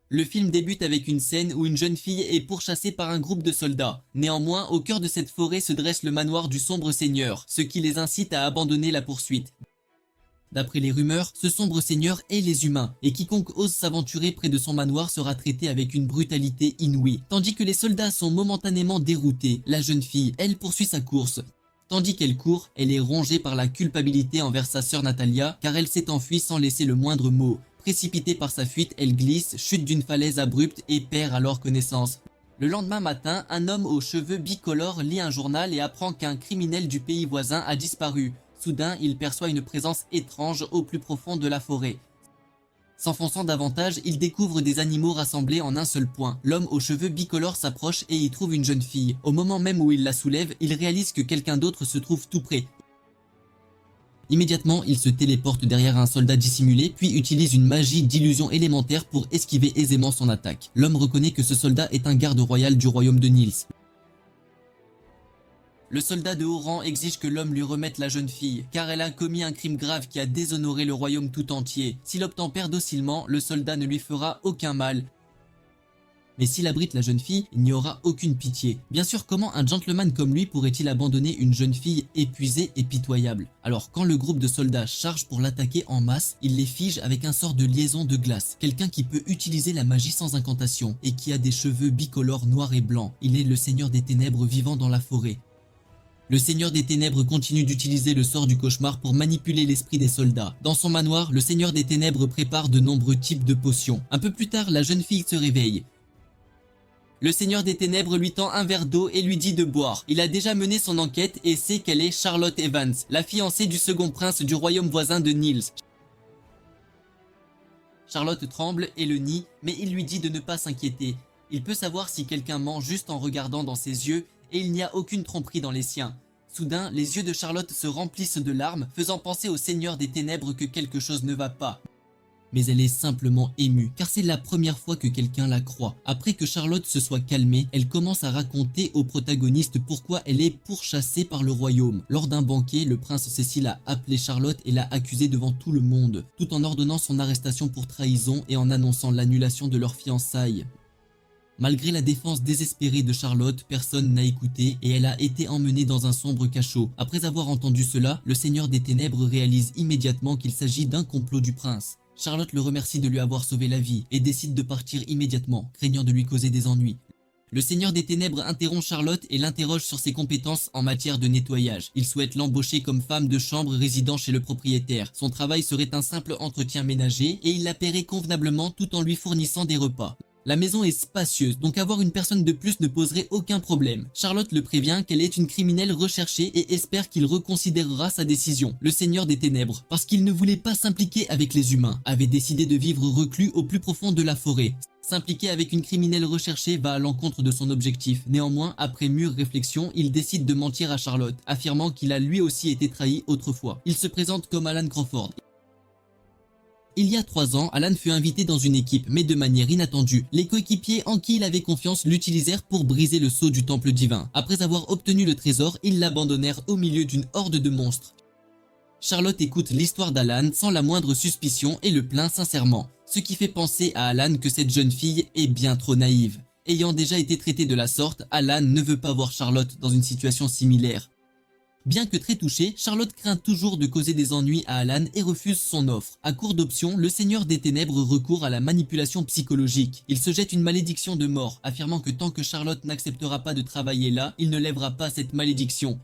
Le film débute avec une scène où une jeune fille est pourchassée par un groupe de soldats. Néanmoins, au cœur de cette forêt se dresse le manoir du sombre seigneur, ce qui les incite à abandonner la poursuite. D'après les rumeurs, ce sombre seigneur est les humains, et quiconque ose s'aventurer près de son manoir sera traité avec une brutalité inouïe. Tandis que les soldats sont momentanément déroutés, la jeune fille, elle poursuit sa course. Tandis qu'elle court, elle est rongée par la culpabilité envers sa sœur Natalia, car elle s'est enfuie sans laisser le moindre mot. Précipitée par sa fuite, elle glisse, chute d'une falaise abrupte et perd alors connaissance. Le lendemain matin, un homme aux cheveux bicolores lit un journal et apprend qu'un criminel du pays voisin a disparu. Soudain, il perçoit une présence étrange au plus profond de la forêt. S'enfonçant davantage, il découvre des animaux rassemblés en un seul point. L'homme aux cheveux bicolores s'approche et y trouve une jeune fille. Au moment même où il la soulève, il réalise que quelqu'un d'autre se trouve tout près. Immédiatement, il se téléporte derrière un soldat dissimulé, puis utilise une magie d'illusion élémentaire pour esquiver aisément son attaque. L'homme reconnaît que ce soldat est un garde royal du royaume de Nils. Le soldat de haut rang exige que l'homme lui remette la jeune fille, car elle a commis un crime grave qui a déshonoré le royaume tout entier. S'il obtempère docilement, le soldat ne lui fera aucun mal. Mais s'il abrite la jeune fille, il n'y aura aucune pitié. Bien sûr, comment un gentleman comme lui pourrait-il abandonner une jeune fille épuisée et pitoyable? Alors, quand le groupe de soldats charge pour l'attaquer en masse, il les fige avec un sort de liaison de glace. Quelqu'un qui peut utiliser la magie sans incantation, et qui a des cheveux bicolores noirs et blancs. Il est le seigneur des ténèbres vivant dans la forêt. Le seigneur des ténèbres continue d'utiliser le sort du cauchemar pour manipuler l'esprit des soldats. Dans son manoir, le seigneur des ténèbres prépare de nombreux types de potions. Un peu plus tard, la jeune fille se réveille. Le seigneur des ténèbres lui tend un verre d'eau et lui dit de boire. Il a déjà mené son enquête et sait qu'elle est Charlotte Evans, la fiancée du second prince du royaume voisin de Nils. Charlotte tremble et le nie, mais il lui dit de ne pas s'inquiéter. Il peut savoir si quelqu'un ment juste en regardant dans ses yeux, et il n'y a aucune tromperie dans les siens. Soudain, les yeux de Charlotte se remplissent de larmes, faisant penser au seigneur des ténèbres que quelque chose ne va pas. Mais elle est simplement émue, car c'est la première fois que quelqu'un la croit. Après que Charlotte se soit calmée, elle commence à raconter au protagoniste pourquoi elle est pourchassée par le royaume. Lors d'un banquet, le prince Cécile a appelé Charlotte et l'a accusée devant tout le monde, tout en ordonnant son arrestation pour trahison et en annonçant l'annulation de leur fiançailles. Malgré la défense désespérée de Charlotte, personne n'a écouté et elle a été emmenée dans un sombre cachot. Après avoir entendu cela, le seigneur des ténèbres réalise immédiatement qu'il s'agit d'un complot du prince. Charlotte le remercie de lui avoir sauvé la vie et décide de partir immédiatement, craignant de lui causer des ennuis. Le seigneur des ténèbres interrompt Charlotte et l'interroge sur ses compétences en matière de nettoyage. Il souhaite l'embaucher comme femme de chambre résidant chez le propriétaire. Son travail serait un simple entretien ménager et il la paierait convenablement tout en lui fournissant des repas. La maison est spacieuse, donc avoir une personne de plus ne poserait aucun problème. Charlotte le prévient qu'elle est une criminelle recherchée et espère qu'il reconsidérera sa décision. Le seigneur des ténèbres, parce qu'il ne voulait pas s'impliquer avec les humains, avait décidé de vivre reclus au plus profond de la forêt. S'impliquer avec une criminelle recherchée va à l'encontre de son objectif. Néanmoins, après mûre réflexion, il décide de mentir à Charlotte, affirmant qu'il a lui aussi été trahi autrefois. Il se présente comme Alan Crawford. Il y a 3 ans, Alan fut invité dans une équipe, mais de manière inattendue. Les coéquipiers en qui il avait confiance l'utilisèrent pour briser le sceau du temple divin. Après avoir obtenu le trésor, ils l'abandonnèrent au milieu d'une horde de monstres. Charlotte écoute l'histoire d'Alan sans la moindre suspicion et le plaint sincèrement. Ce qui fait penser à Alan que cette jeune fille est bien trop naïve. Ayant déjà été traité de la sorte, Alan ne veut pas voir Charlotte dans une situation similaire. Bien que très touché, Charlotte craint toujours de causer des ennuis à Alan et refuse son offre. À court d'options, le seigneur des ténèbres recourt à la manipulation psychologique. Il se jette une malédiction de mort, affirmant que tant que Charlotte n'acceptera pas de travailler là, il ne lèvera pas cette malédiction.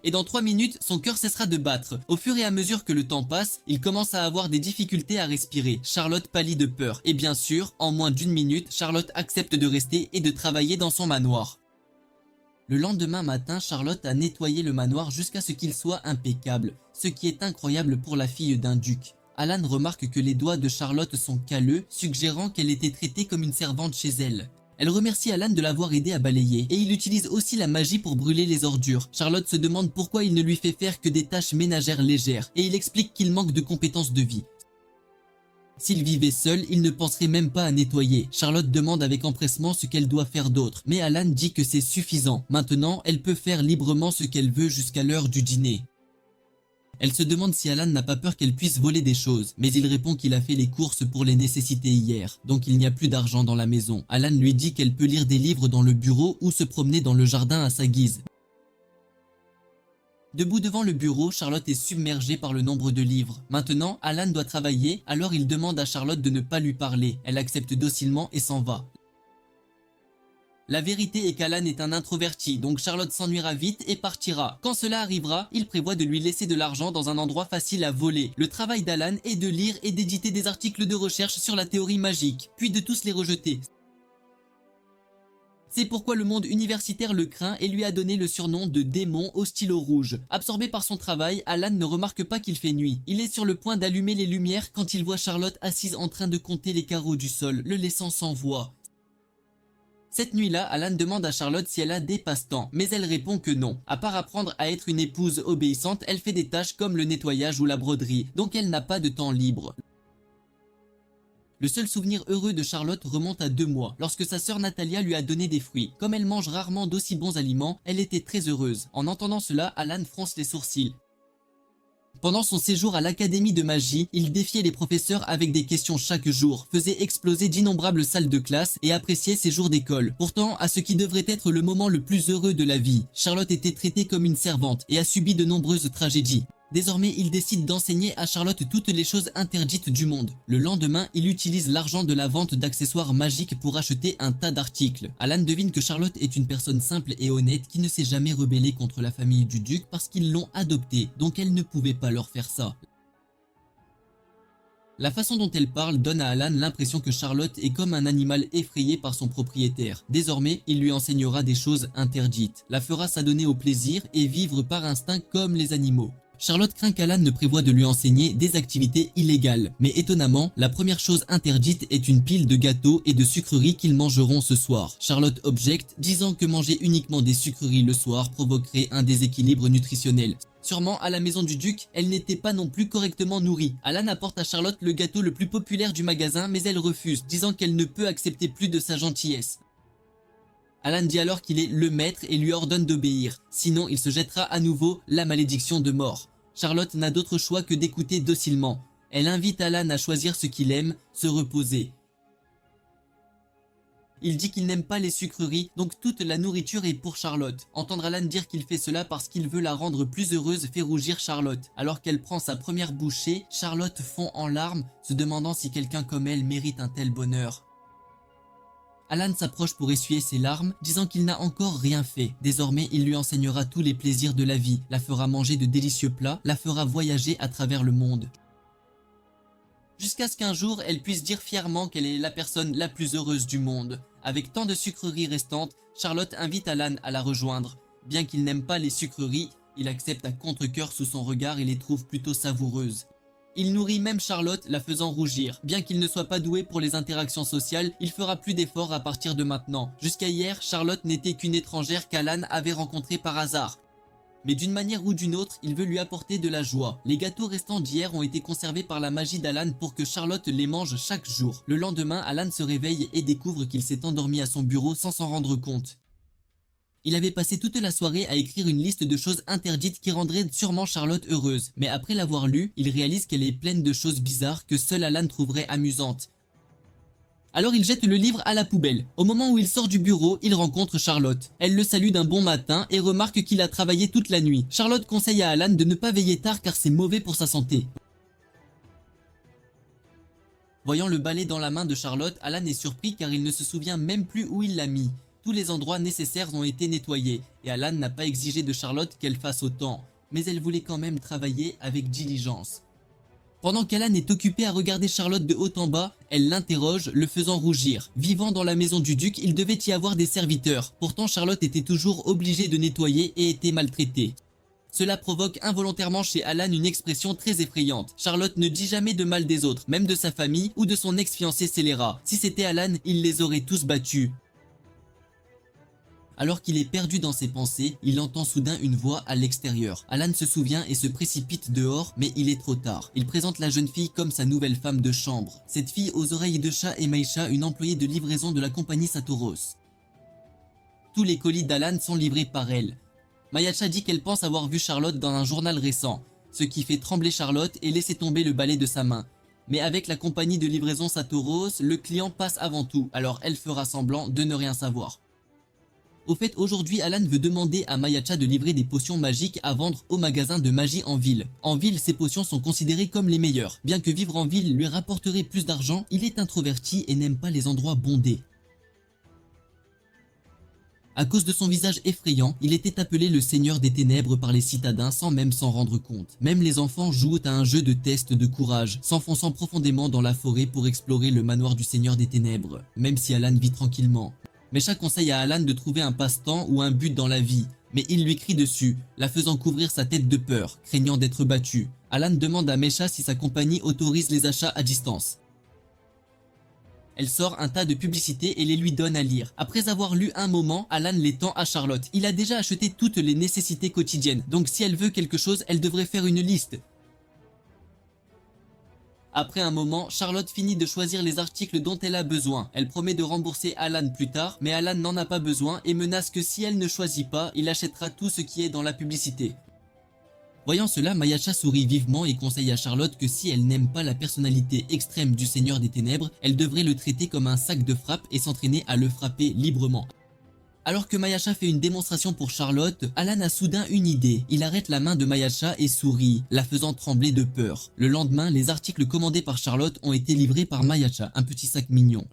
Et dans 3 minutes, son cœur cessera de battre. Au fur et à mesure que le temps passe, il commence à avoir des difficultés à respirer. Charlotte pâlit de peur. Et bien sûr, en moins d'1 minute, Charlotte accepte de rester et de travailler dans son manoir. Le lendemain matin, Charlotte a nettoyé le manoir jusqu'à ce qu'il soit impeccable, ce qui est incroyable pour la fille d'un duc. Alan remarque que les doigts de Charlotte sont calleux, suggérant qu'elle était traitée comme une servante chez elle. Elle remercie Alan de l'avoir aidé à balayer, et il utilise aussi la magie pour brûler les ordures. Charlotte se demande pourquoi il ne lui fait faire que des tâches ménagères légères, et il explique qu'il manque de compétences de vie. S'il vivait seul, il ne penserait même pas à nettoyer. Charlotte demande avec empressement ce qu'elle doit faire d'autre, mais Alan dit que c'est suffisant. Maintenant, elle peut faire librement ce qu'elle veut jusqu'à l'heure du dîner. Elle se demande si Alan n'a pas peur qu'elle puisse voler des choses, mais il répond qu'il a fait les courses pour les nécessités hier, donc il n'y a plus d'argent dans la maison. Alan lui dit qu'elle peut lire des livres dans le bureau ou se promener dans le jardin à sa guise. Debout devant le bureau, Charlotte est submergée par le nombre de livres. Maintenant, Alan doit travailler, alors il demande à Charlotte de ne pas lui parler. Elle accepte docilement et s'en va. La vérité est qu'Alan est un introverti, donc Charlotte s'ennuiera vite et partira. Quand cela arrivera, il prévoit de lui laisser de l'argent dans un endroit facile à voler. Le travail d'Alan est de lire et d'éditer des articles de recherche sur la théorie magique, puis de tous les rejeter. C'est pourquoi le monde universitaire le craint et lui a donné le surnom de démon au stylo rouge. Absorbé par son travail, Alan ne remarque pas qu'il fait nuit. Il est sur le point d'allumer les lumières quand il voit Charlotte assise en train de compter les carreaux du sol, le laissant sans voix. Cette nuit-là, Alan demande à Charlotte si elle a des passe-temps, mais elle répond que non. À part apprendre à être une épouse obéissante, elle fait des tâches comme le nettoyage ou la broderie, donc elle n'a pas de temps libre. Le seul souvenir heureux de Charlotte remonte à 2 mois, lorsque sa sœur Natalia lui a donné des fruits. Comme elle mange rarement d'aussi bons aliments, elle était très heureuse. En entendant cela, Alan fronce les sourcils. Pendant son séjour à l'académie de magie, il défiait les professeurs avec des questions chaque jour, faisait exploser d'innombrables salles de classe et appréciait ses jours d'école. Pourtant, à ce qui devrait être le moment le plus heureux de la vie, Charlotte était traitée comme une servante et a subi de nombreuses tragédies. Désormais, il décide d'enseigner à Charlotte toutes les choses interdites du monde. Le lendemain, il utilise l'argent de la vente d'accessoires magiques pour acheter un tas d'articles. Alan devine que Charlotte est une personne simple et honnête qui ne s'est jamais rebellée contre la famille du duc parce qu'ils l'ont adoptée, donc elle ne pouvait pas leur faire ça. La façon dont elle parle donne à Alan l'impression que Charlotte est comme un animal effrayé par son propriétaire. Désormais, il lui enseignera des choses interdites, la fera s'adonner au plaisir et vivre par instinct comme les animaux. Charlotte craint qu'Alan ne prévoit de lui enseigner des activités illégales, mais étonnamment, la première chose interdite est une pile de gâteaux et de sucreries qu'ils mangeront ce soir. Charlotte objecte, disant que manger uniquement des sucreries le soir provoquerait un déséquilibre nutritionnel. Sûrement, à la maison du duc, elle n'était pas non plus correctement nourrie. Alan apporte à Charlotte le gâteau le plus populaire du magasin, mais elle refuse, disant qu'elle ne peut accepter plus de sa gentillesse. Alan dit alors qu'il est le maître et lui ordonne d'obéir, sinon il se jettera à nouveau la malédiction de mort. Charlotte n'a d'autre choix que d'écouter docilement. Elle invite Alan à choisir ce qu'il aime, se reposer. Il dit qu'il n'aime pas les sucreries, donc toute la nourriture est pour Charlotte. Entendre Alan dire qu'il fait cela parce qu'il veut la rendre plus heureuse fait rougir Charlotte. Alors qu'elle prend sa première bouchée, Charlotte fond en larmes, se demandant si quelqu'un comme elle mérite un tel bonheur. Alan s'approche pour essuyer ses larmes, disant qu'il n'a encore rien fait. Désormais, il lui enseignera tous les plaisirs de la vie, la fera manger de délicieux plats, la fera voyager à travers le monde. Jusqu'à ce qu'un jour, elle puisse dire fièrement qu'elle est la personne la plus heureuse du monde. Avec tant de sucreries restantes, Charlotte invite Alan à la rejoindre. Bien qu'il n'aime pas les sucreries, il accepte à contre-cœur sous son regard et les trouve plutôt savoureuses. Il nourrit même Charlotte, la faisant rougir. Bien qu'il ne soit pas doué pour les interactions sociales, il fera plus d'efforts à partir de maintenant. Jusqu'à hier, Charlotte n'était qu'une étrangère qu'Alan avait rencontrée par hasard. Mais d'une manière ou d'une autre, il veut lui apporter de la joie. Les gâteaux restants d'hier ont été conservés par la magie d'Alan pour que Charlotte les mange chaque jour. Le lendemain, Alan se réveille et découvre qu'il s'est endormi à son bureau sans s'en rendre compte. Il avait passé toute la soirée à écrire une liste de choses interdites qui rendraient sûrement Charlotte heureuse. Mais après l'avoir lue, il réalise qu'elle est pleine de choses bizarres que seul Alan trouverait amusantes. Alors il jette le livre à la poubelle. Au moment où il sort du bureau, il rencontre Charlotte. Elle le salue d'un bon matin et remarque qu'il a travaillé toute la nuit. Charlotte conseille à Alan de ne pas veiller tard car c'est mauvais pour sa santé. Voyant le balai dans la main de Charlotte, Alan est surpris car il ne se souvient même plus où il l'a mis. Tous les endroits nécessaires ont été nettoyés et Alan n'a pas exigé de Charlotte qu'elle fasse autant, mais elle voulait quand même travailler avec diligence. Pendant qu'Alan est occupé à regarder Charlotte de haut en bas, elle l'interroge, le faisant rougir. Vivant dans la maison du duc, il devait y avoir des serviteurs. Pourtant, Charlotte était toujours obligée de nettoyer et était maltraitée. Cela provoque involontairement chez Alan une expression très effrayante. Charlotte ne dit jamais de mal des autres, même de sa famille ou de son ex-fiancé scélérat. Si c'était Alan, il les aurait tous battus. Alors qu'il est perdu dans ses pensées, il entend soudain une voix à l'extérieur. Alan se souvient et se précipite dehors, mais il est trop tard. Il présente la jeune fille comme sa nouvelle femme de chambre. Cette fille aux oreilles de chat est Maïcha, une employée de livraison de la compagnie Satoros. Tous les colis d'Alan sont livrés par elle. Maïcha dit qu'elle pense avoir vu Charlotte dans un journal récent. ce qui fait trembler Charlotte et laisser tomber le balai de sa main. Mais avec la compagnie de livraison Satoros, le client passe avant tout, alors elle fera semblant de ne rien savoir. Au fait, aujourd'hui, Alan veut demander à Mayacha de livrer des potions magiques à vendre au magasin de magie en ville. En ville, ces potions sont considérées comme les meilleures. Bien que vivre en ville lui rapporterait plus d'argent, il est introverti et n'aime pas les endroits bondés. À cause de son visage effrayant, il était appelé le Seigneur des Ténèbres par les citadins sans même s'en rendre compte. Même les enfants jouent à un jeu de test de courage, s'enfonçant profondément dans la forêt pour explorer le manoir du Seigneur des Ténèbres, même si Alan vit tranquillement. Mesha conseille à Alan de trouver un passe-temps ou un but dans la vie, mais il lui crie dessus, la faisant couvrir sa tête de peur, craignant d'être battu. Alan demande à Mesha si sa compagnie autorise les achats à distance. Elle sort un tas de publicités et les lui donne à lire. Après avoir lu un moment, Alan les tend à Charlotte. Il a déjà acheté toutes les nécessités quotidiennes, donc si elle veut quelque chose, elle devrait faire une liste. Après un moment, Charlotte finit de choisir les articles dont elle a besoin. Elle promet de rembourser Alan plus tard, mais Alan n'en a pas besoin et menace que si elle ne choisit pas, il achètera tout ce qui est dans la publicité. Voyant cela, Mayacha sourit vivement et conseille à Charlotte que si elle n'aime pas la personnalité extrême du Seigneur des Ténèbres, elle devrait le traiter comme un sac de frappe et s'entraîner à le frapper librement. Alors que Mayacha fait une démonstration pour Charlotte, Alan a soudain une idée. Il arrête la main de Mayacha et sourit, la faisant trembler de peur. Le lendemain, les articles commandés par Charlotte ont été livrés par Mayacha, un petit sac mignon.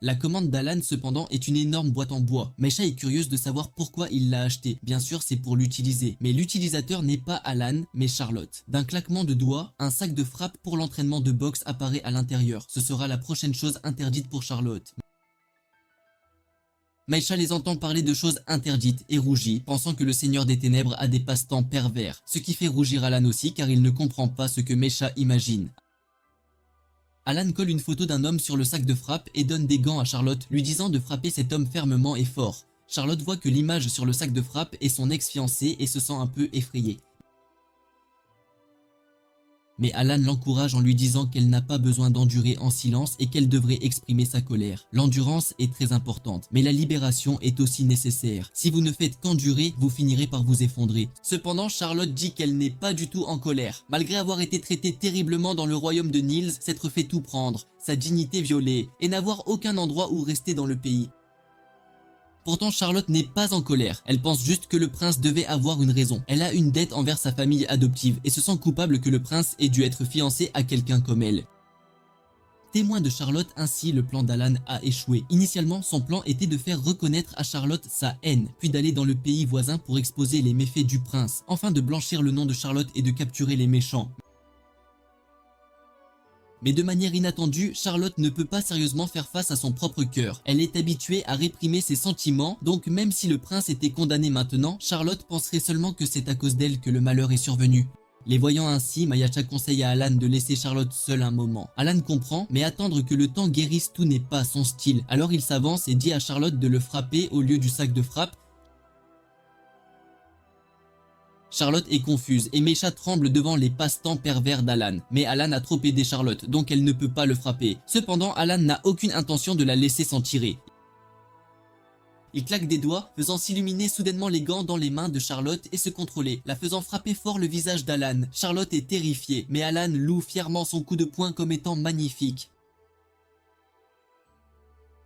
La commande d'Alan cependant est une énorme boîte en bois. Maisha est curieuse de savoir pourquoi il l'a acheté. Bien sûr c'est pour l'utiliser, mais l'utilisateur n'est pas Alan mais Charlotte. D'un claquement de doigts, un sac de frappe pour l'entraînement de boxe apparaît à l'intérieur. Ce sera la prochaine chose interdite pour Charlotte. Maisha les entend parler de choses interdites et rougit, pensant que le Seigneur des Ténèbres a des passe-temps pervers. Ce qui fait rougir Alan aussi car il ne comprend pas ce que Maisha imagine. Alan colle une photo d'un homme sur le sac de frappe et donne des gants à Charlotte, lui disant de frapper cet homme fermement et fort. Charlotte voit que l'image sur le sac de frappe est son ex-fiancé et se sent un peu effrayée. Mais Alan l'encourage en lui disant qu'elle n'a pas besoin d'endurer en silence et qu'elle devrait exprimer sa colère. L'endurance est très importante, mais la libération est aussi nécessaire. Si vous ne faites qu'endurer, vous finirez par vous effondrer. Cependant, Charlotte dit qu'elle n'est pas du tout en colère. Malgré avoir été traitée terriblement dans le royaume de Nils, s'être fait tout prendre, sa dignité violée, et n'avoir aucun endroit où rester dans le pays. Pourtant, Charlotte n'est pas en colère. Elle pense juste que le prince devait avoir une raison. Elle a une dette envers sa famille adoptive et se sent coupable que le prince ait dû être fiancé à quelqu'un comme elle. Témoin de Charlotte, ainsi le plan d'Alan a échoué. Initialement, son plan était de faire reconnaître à Charlotte sa haine, puis d'aller dans le pays voisin pour exposer les méfaits du prince, enfin de blanchir le nom de Charlotte et de capturer les méchants. Mais de manière inattendue, Charlotte ne peut pas sérieusement faire face à son propre cœur. Elle est habituée à réprimer ses sentiments, donc même si le prince était condamné maintenant, Charlotte penserait seulement que c'est à cause d'elle que le malheur est survenu. Les voyant ainsi, Mayacha conseille à Alan de laisser Charlotte seule un moment. Alan comprend, mais attendre que le temps guérisse tout n'est pas son style. Alors il s'avance et dit à Charlotte de le frapper au lieu du sac de frappe. Charlotte est confuse et Maisha tremble devant les passe-temps pervers d'Alan. Mais Alan a trop aidé Charlotte, donc elle ne peut pas le frapper. Cependant, Alan n'a aucune intention de la laisser s'en tirer. Il claque des doigts, faisant s'illuminer soudainement les gants dans les mains de Charlotte et se contrôler, la faisant frapper fort le visage d'Alan. Charlotte est terrifiée, mais Alan loue fièrement son coup de poing comme étant magnifique.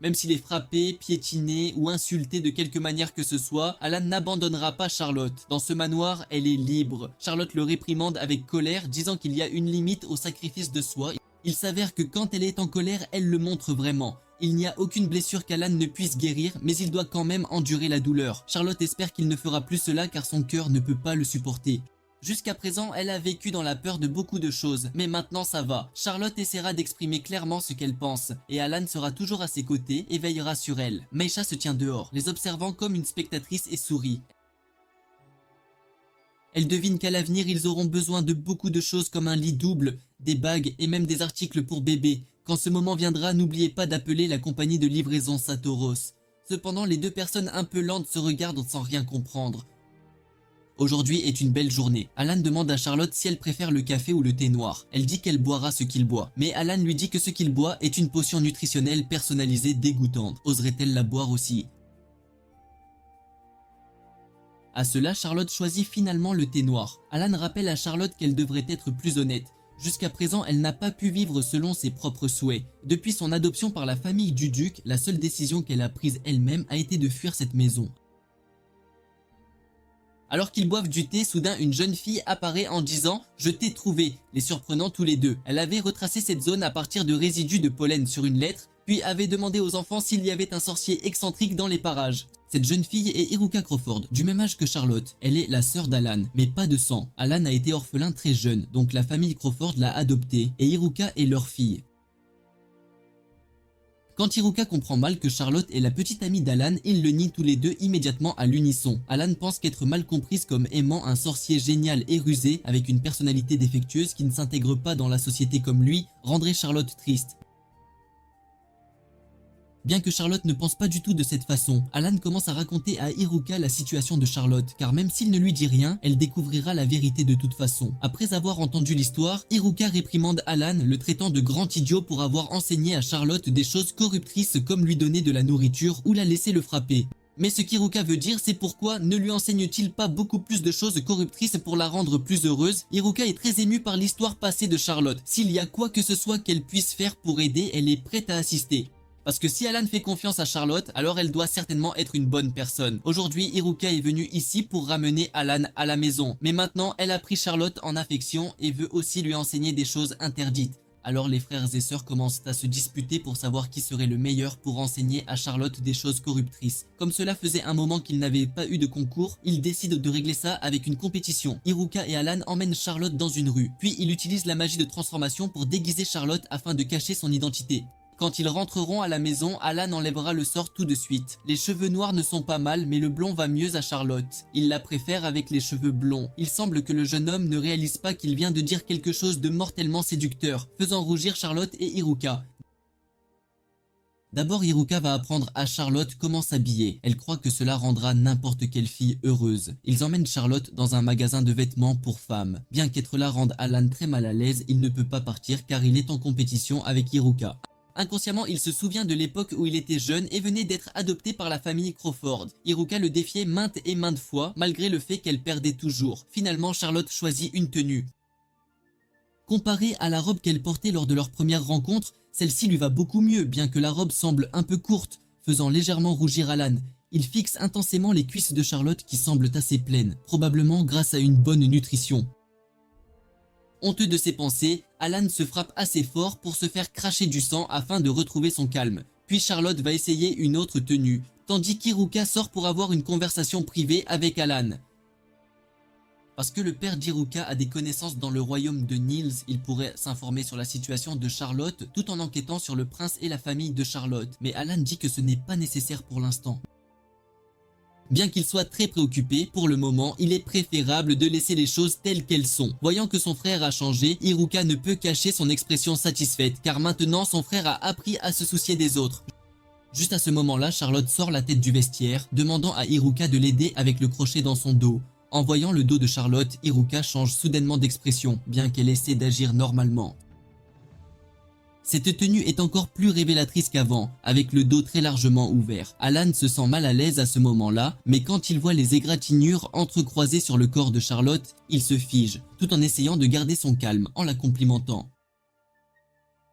Même s'il est frappé, piétiné ou insulté de quelque manière que ce soit, Alan n'abandonnera pas Charlotte. Dans ce manoir, elle est libre. Charlotte le réprimande avec colère, disant qu'il y a une limite au sacrifice de soi. Il s'avère que quand elle est en colère, elle le montre vraiment. Il n'y a aucune blessure qu'Alan ne puisse guérir, mais il doit quand même endurer la douleur. Charlotte espère qu'il ne fera plus cela car son cœur ne peut pas le supporter. Jusqu'à présent, elle a vécu dans la peur de beaucoup de choses, mais maintenant ça va. Charlotte essaiera d'exprimer clairement ce qu'elle pense, et Alan sera toujours à ses côtés et veillera sur elle. Maisha se tient dehors, les observant comme une spectatrice et sourit. Elle devine qu'à l'avenir, ils auront besoin de beaucoup de choses comme un lit double, des bagues et même des articles pour bébé. Quand ce moment viendra, n'oubliez pas d'appeler la compagnie de livraison Satoros. Cependant, les deux personnes un peu lentes se regardent sans rien comprendre. Aujourd'hui est une belle journée. Alan demande à Charlotte si elle préfère le café ou le thé noir. Elle dit qu'elle boira ce qu'il boit. Mais Alan lui dit que ce qu'il boit est une potion nutritionnelle personnalisée dégoûtante. Oserait-elle la boire aussi ? À cela, Charlotte choisit finalement le thé noir. Alan rappelle à Charlotte qu'elle devrait être plus honnête. Jusqu'à présent, elle n'a pas pu vivre selon ses propres souhaits. Depuis son adoption par la famille du duc, la seule décision qu'elle a prise elle-même a été de fuir cette maison. Alors qu'ils boivent du thé, soudain une jeune fille apparaît en disant « Je t'ai trouvé », les surprenant tous les deux. Elle avait retracé cette zone à partir de résidus de pollen sur une lettre, puis avait demandé aux enfants s'il y avait un sorcier excentrique dans les parages. Cette jeune fille est Iruka Crawford, du même âge que Charlotte. Elle est la sœur d'Alan, mais pas de sang. Alan a été orphelin très jeune, donc la famille Crawford l'a adopté, et Iruka est leur fille. Quand Iruka comprend mal que Charlotte est la petite amie d'Alan, ils le nient tous les deux immédiatement à l'unisson. Alan pense qu'être mal comprise comme aimant un sorcier génial et rusé, avec une personnalité défectueuse qui ne s'intègre pas dans la société comme lui, rendrait Charlotte triste. Bien que Charlotte ne pense pas du tout de cette façon, Alan commence à raconter à Iruka la situation de Charlotte, car même s'il ne lui dit rien, elle découvrira la vérité de toute façon. Après avoir entendu l'histoire, Iruka réprimande Alan, le traitant de grand idiot pour avoir enseigné à Charlotte des choses corruptrices comme lui donner de la nourriture ou la laisser le frapper. Mais ce qu'Iruka veut dire, c'est pourquoi ne lui enseigne-t-il pas beaucoup plus de choses corruptrices pour la rendre plus heureuse? Iruka est très émue par l'histoire passée de Charlotte. S'il y a quoi que ce soit qu'elle puisse faire pour aider, elle est prête à assister. Parce que si Alan fait confiance à Charlotte, alors elle doit certainement être une bonne personne. Aujourd'hui, Iruka est venue ici pour ramener Alan à la maison. Mais maintenant, elle a pris Charlotte en affection et veut aussi lui enseigner des choses interdites. Alors les frères et sœurs commencent à se disputer pour savoir qui serait le meilleur pour enseigner à Charlotte des choses corruptrices. Comme cela faisait un moment qu'ils n'avaient pas eu de concours, ils décident de régler ça avec une compétition. Iruka et Alan emmènent Charlotte dans une rue. Puis il utilise la magie de transformation pour déguiser Charlotte afin de cacher son identité. Quand ils rentreront à la maison, Alan enlèvera le sort tout de suite. Les cheveux noirs ne sont pas mal, mais le blond va mieux à Charlotte. Il la préfère avec les cheveux blonds. Il semble que le jeune homme ne réalise pas qu'il vient de dire quelque chose de mortellement séducteur, faisant rougir Charlotte et Iruka. D'abord, Iruka va apprendre à Charlotte comment s'habiller. Elle croit que cela rendra n'importe quelle fille heureuse. Ils emmènent Charlotte dans un magasin de vêtements pour femmes. Bien qu'être là rende Alan très mal à l'aise, il ne peut pas partir car il est en compétition avec Iruka. Inconsciemment, il se souvient de l'époque où il était jeune et venait d'être adopté par la famille Crawford. Iruka le défiait maintes et maintes fois, malgré le fait qu'elle perdait toujours. Finalement, Charlotte choisit une tenue. Comparée à la robe qu'elle portait lors de leur première rencontre, celle-ci lui va beaucoup mieux, bien que la robe semble un peu courte, faisant légèrement rougir Alan. Il fixe intensément les cuisses de Charlotte qui semblent assez pleines, probablement grâce à une bonne nutrition. Honteux de ses pensées, Alan se frappe assez fort pour se faire cracher du sang afin de retrouver son calme. Puis Charlotte va essayer une autre tenue, tandis qu'Iruka sort pour avoir une conversation privée avec Alan. Parce que le père d'Iruka a des connaissances dans le royaume de Niels, il pourrait s'informer sur la situation de Charlotte tout en enquêtant sur le prince et la famille de Charlotte. Mais Alan dit que ce n'est pas nécessaire pour l'instant. Bien qu'il soit très préoccupé, pour le moment, il est préférable de laisser les choses telles qu'elles sont. Voyant que son frère a changé, Iruka ne peut cacher son expression satisfaite, car maintenant son frère a appris à se soucier des autres. Juste à ce moment-là, Charlotte sort la tête du vestiaire, demandant à Iruka de l'aider avec le crochet dans son dos. En voyant le dos de Charlotte, Iruka change soudainement d'expression, bien qu'elle essaie d'agir normalement. Cette tenue est encore plus révélatrice qu'avant, avec le dos très largement ouvert. Alan se sent mal à l'aise à ce moment-là, mais quand il voit les égratignures entrecroisées sur le corps de Charlotte, il se fige, tout en essayant de garder son calme, en la complimentant.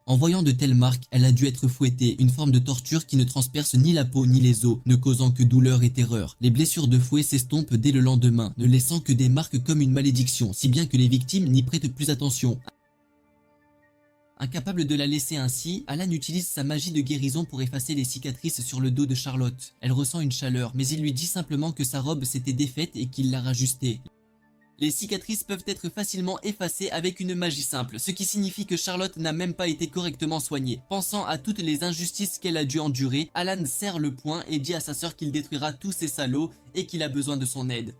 En voyant de telles marques, elle a dû être fouettée, une forme de torture qui ne transperce ni la peau ni les os, ne causant que douleur et terreur. Les blessures de fouet s'estompent dès le lendemain, ne laissant que des marques comme une malédiction, si bien que les victimes n'y prêtent plus attention. Incapable de la laisser ainsi, Alan utilise sa magie de guérison pour effacer les cicatrices sur le dos de Charlotte. Elle ressent une chaleur, mais il lui dit simplement que sa robe s'était défaite et qu'il l'a rajustée. Les cicatrices peuvent être facilement effacées avec une magie simple, ce qui signifie que Charlotte n'a même pas été correctement soignée. Pensant à toutes les injustices qu'elle a dû endurer, Alan serre le poing et dit à sa sœur qu'il détruira tous ces salauds et qu'il a besoin de son aide.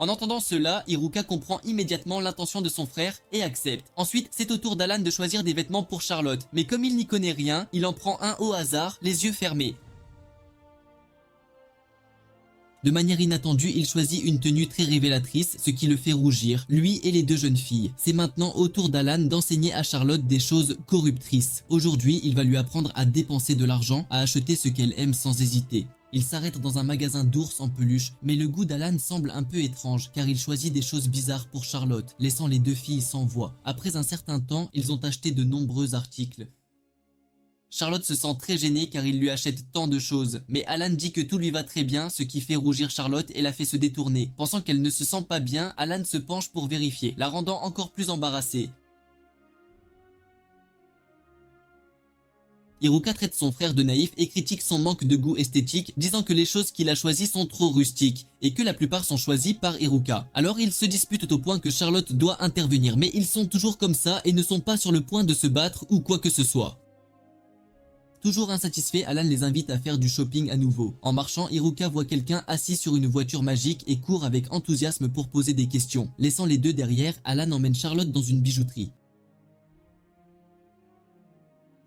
En entendant cela, Iruka comprend immédiatement l'intention de son frère et accepte. Ensuite, c'est au tour d'Alan de choisir des vêtements pour Charlotte, mais comme il n'y connaît rien, il en prend un au hasard, les yeux fermés. De manière inattendue, il choisit une tenue très révélatrice, ce qui le fait rougir, lui et les deux jeunes filles. C'est maintenant au tour d'Alan d'enseigner à Charlotte des choses corruptrices. Aujourd'hui, il va lui apprendre à dépenser de l'argent, à acheter ce qu'elle aime sans hésiter. Il s'arrête dans un magasin d'ours en peluche, mais le goût d'Alan semble un peu étrange car il choisit des choses bizarres pour Charlotte, laissant les deux filles sans voix. Après un certain temps, ils ont acheté de nombreux articles. Charlotte se sent très gênée car il lui achète tant de choses, mais Alan dit que tout lui va très bien, ce qui fait rougir Charlotte et la fait se détourner. Pensant qu'elle ne se sent pas bien, Alan se penche pour vérifier, la rendant encore plus embarrassée. Iruka traite son frère de naïf et critique son manque de goût esthétique, disant que les choses qu'il a choisies sont trop rustiques, et que la plupart sont choisies par Iruka. Alors ils se disputent au point que Charlotte doit intervenir, mais ils sont toujours comme ça et ne sont pas sur le point de se battre ou quoi que ce soit. Toujours insatisfait, Alan les invite à faire du shopping à nouveau. En marchant, Iruka voit quelqu'un assis sur une voiture magique et court avec enthousiasme pour poser des questions. Laissant les deux derrière, Alan emmène Charlotte dans une bijouterie.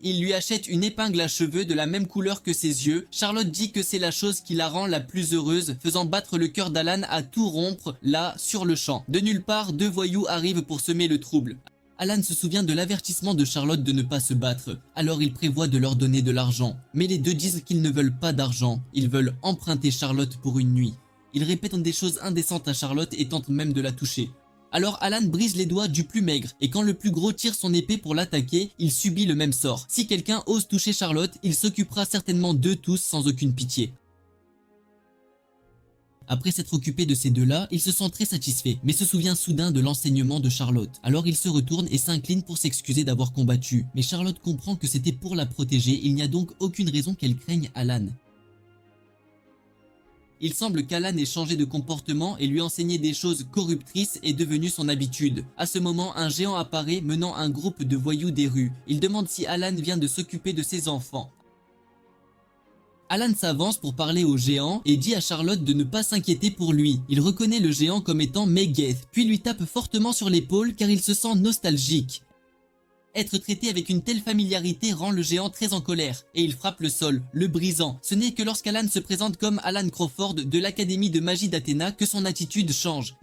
Il lui achète une épingle à cheveux de la même couleur que ses yeux. Charlotte dit que c'est la chose qui la rend la plus heureuse, faisant battre le cœur d'Alan à tout rompre, là, sur le champ. De nulle part, deux voyous arrivent pour semer le trouble. Alan se souvient de l'avertissement de Charlotte de ne pas se battre, alors il prévoit de leur donner de l'argent. Mais les deux disent qu'ils ne veulent pas d'argent, ils veulent emprunter Charlotte pour une nuit. Ils répètent des choses indécentes à Charlotte et tentent même de la toucher. Alors Alan brise les doigts du plus maigre, et quand le plus gros tire son épée pour l'attaquer, il subit le même sort. Si quelqu'un ose toucher Charlotte, il s'occupera certainement d'eux tous sans aucune pitié. Après s'être occupé de ces deux-là, il se sent très satisfait, mais se souvient soudain de l'enseignement de Charlotte. Alors il se retourne et s'incline pour s'excuser d'avoir combattu. Mais Charlotte comprend que c'était pour la protéger, il n'y a donc aucune raison qu'elle craigne Alan. Il semble qu'Alan ait changé de comportement et lui enseigner des choses corruptrices est devenu son habitude. À ce moment, un géant apparaît menant un groupe de voyous des rues. Il demande si Alan vient de s'occuper de ses enfants. Alan s'avance pour parler au géant et dit à Charlotte de ne pas s'inquiéter pour lui. Il reconnaît le géant comme étant Megheth, puis lui tape fortement sur l'épaule car il se sent nostalgique. Être traité avec une telle familiarité rend le géant très en colère, et il frappe le sol, le brisant. Ce n'est que lorsqu'Alan se présente comme Alan Crawford de l'Académie de magie d'Athéna que son attitude change.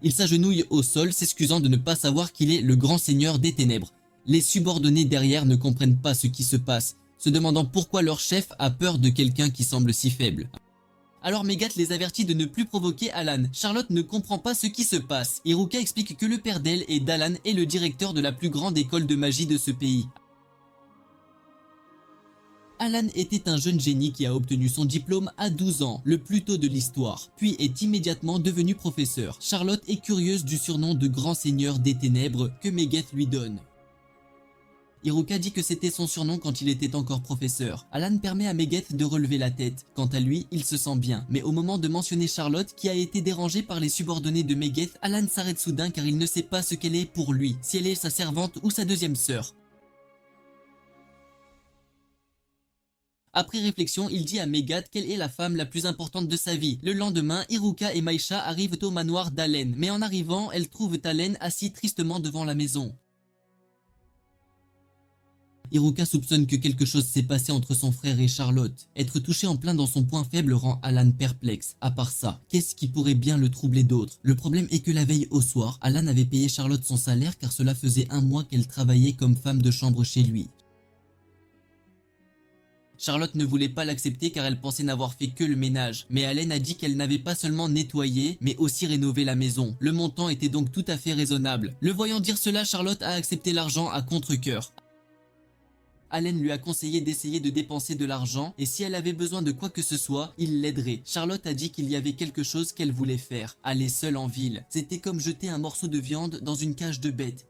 Il s'agenouille au sol, s'excusant de ne pas savoir qu'il est le grand seigneur des ténèbres. Les subordonnés derrière ne comprennent pas ce qui se passe, se demandant pourquoi leur chef a peur de quelqu'un qui semble si faible. Alors Megheth les avertit de ne plus provoquer Alan. Charlotte ne comprend pas ce qui se passe. Iruka explique que le père d'elle et d'Alan est le directeur de la plus grande école de magie de ce pays. Alan était un jeune génie qui a obtenu son diplôme à 12 ans, le plus tôt de l'histoire, puis est immédiatement devenu professeur. Charlotte est curieuse du surnom de grand seigneur des ténèbres que Megheth lui donne. Iruka dit que c'était son surnom quand il était encore professeur. Alan permet à Megheth de relever la tête. Quant à lui, il se sent bien. Mais au moment de mentionner Charlotte, qui a été dérangée par les subordonnés de Megheth, Alan s'arrête soudain car il ne sait pas ce qu'elle est pour lui, si elle est sa servante ou sa deuxième sœur. Après réflexion, il dit à Megheth qu'elle est la femme la plus importante de sa vie. Le lendemain, Iruka et Maisha arrivent au manoir d'Alen, mais en arrivant, elles trouvent Alan assis tristement devant la maison. Iruka soupçonne que quelque chose s'est passé entre son frère et Charlotte. Être touché en plein dans son point faible rend Alan perplexe. À part ça, qu'est-ce qui pourrait bien le troubler d'autre? Le problème est que la veille au soir, Alan avait payé Charlotte son salaire car cela faisait un mois qu'elle travaillait comme femme de chambre chez lui. Charlotte ne voulait pas l'accepter car elle pensait n'avoir fait que le ménage. Mais Alan a dit qu'elle n'avait pas seulement nettoyé, mais aussi rénové la maison. Le montant était donc tout à fait raisonnable. Le voyant dire cela, Charlotte a accepté l'argent à contre-cœur. Alan lui a conseillé d'essayer de dépenser de l'argent et si elle avait besoin de quoi que ce soit, il l'aiderait. Charlotte a dit qu'il y avait quelque chose qu'elle voulait faire, aller seule en ville. C'était comme jeter un morceau de viande dans une cage de bêtes.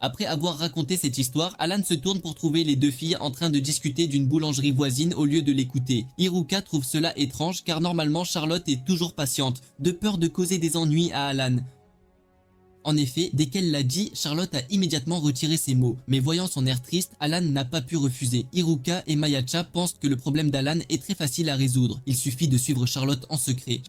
Après avoir raconté cette histoire, Alan se tourne pour trouver les deux filles en train de discuter d'une boulangerie voisine au lieu de l'écouter. Iruka trouve cela étrange car normalement Charlotte est toujours patiente, de peur de causer des ennuis à Alan. En effet, dès qu'elle l'a dit, Charlotte a immédiatement retiré ses mots. Mais voyant son air triste, Alan n'a pas pu refuser. Iruka et Mayacha pensent que le problème d'Alan est très facile à résoudre. Il suffit de suivre Charlotte en secret.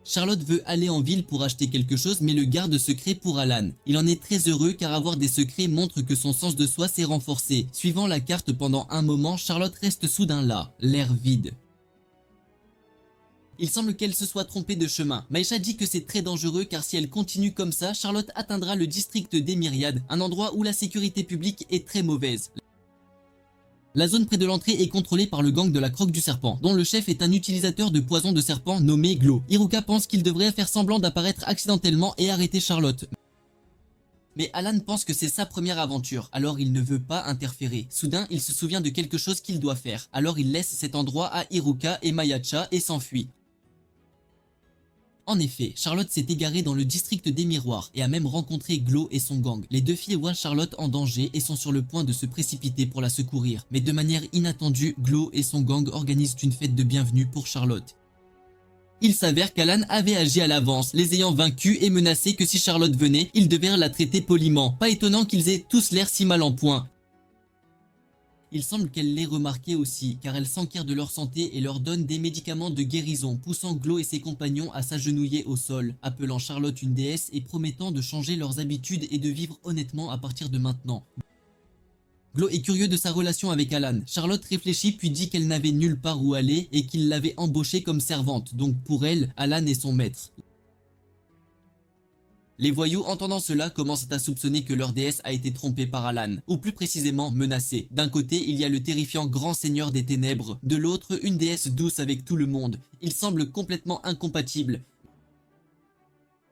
Charlotte veut aller en ville pour acheter quelque chose mais le garde secret pour Alan. Il en est très heureux car avoir des secrets montre que son sens de soi s'est renforcé. Suivant la carte pendant un moment, Charlotte reste soudain là, l'air vide. Il semble qu'elle se soit trompée de chemin. Maisha dit que c'est très dangereux car si elle continue comme ça, Charlotte atteindra le district des Myriades, un endroit où la sécurité publique est très mauvaise. La zone près de l'entrée est contrôlée par le gang de la Croque du Serpent, dont le chef est un utilisateur de poison de serpent nommé Glo. Hiruka pense qu'il devrait faire semblant d'apparaître accidentellement et arrêter Charlotte. Mais Alan pense que c'est sa première aventure, alors il ne veut pas interférer. Soudain, il se souvient de quelque chose qu'il doit faire, alors il laisse cet endroit à Hiruka et Mayacha et s'enfuit. En effet, Charlotte s'est égarée dans le district des miroirs et a même rencontré Glo et son gang. Les deux filles voient Charlotte en danger et sont sur le point de se précipiter pour la secourir. Mais de manière inattendue, Glo et son gang organisent une fête de bienvenue pour Charlotte. Il s'avère qu'Alan avait agi à l'avance, les ayant vaincus et menacé que si Charlotte venait, ils devaient la traiter poliment. Pas étonnant qu'ils aient tous l'air si mal en point. Il semble qu'elle l'ait remarqué aussi, car elle s'enquiert de leur santé et leur donne des médicaments de guérison, poussant Glo et ses compagnons à s'agenouiller au sol, appelant Charlotte une déesse et promettant de changer leurs habitudes et de vivre honnêtement à partir de maintenant. Glo est curieux de sa relation avec Alan. Charlotte réfléchit puis dit qu'elle n'avait nulle part où aller et qu'il l'avait embauchée comme servante, donc pour elle, Alan est son maître. Les voyous, entendant cela, commencent à soupçonner que leur déesse a été trompée par Alan, ou plus précisément menacée. D'un côté, il y a le terrifiant grand seigneur des ténèbres, de l'autre, une déesse douce avec tout le monde. Ils semblent complètement incompatibles.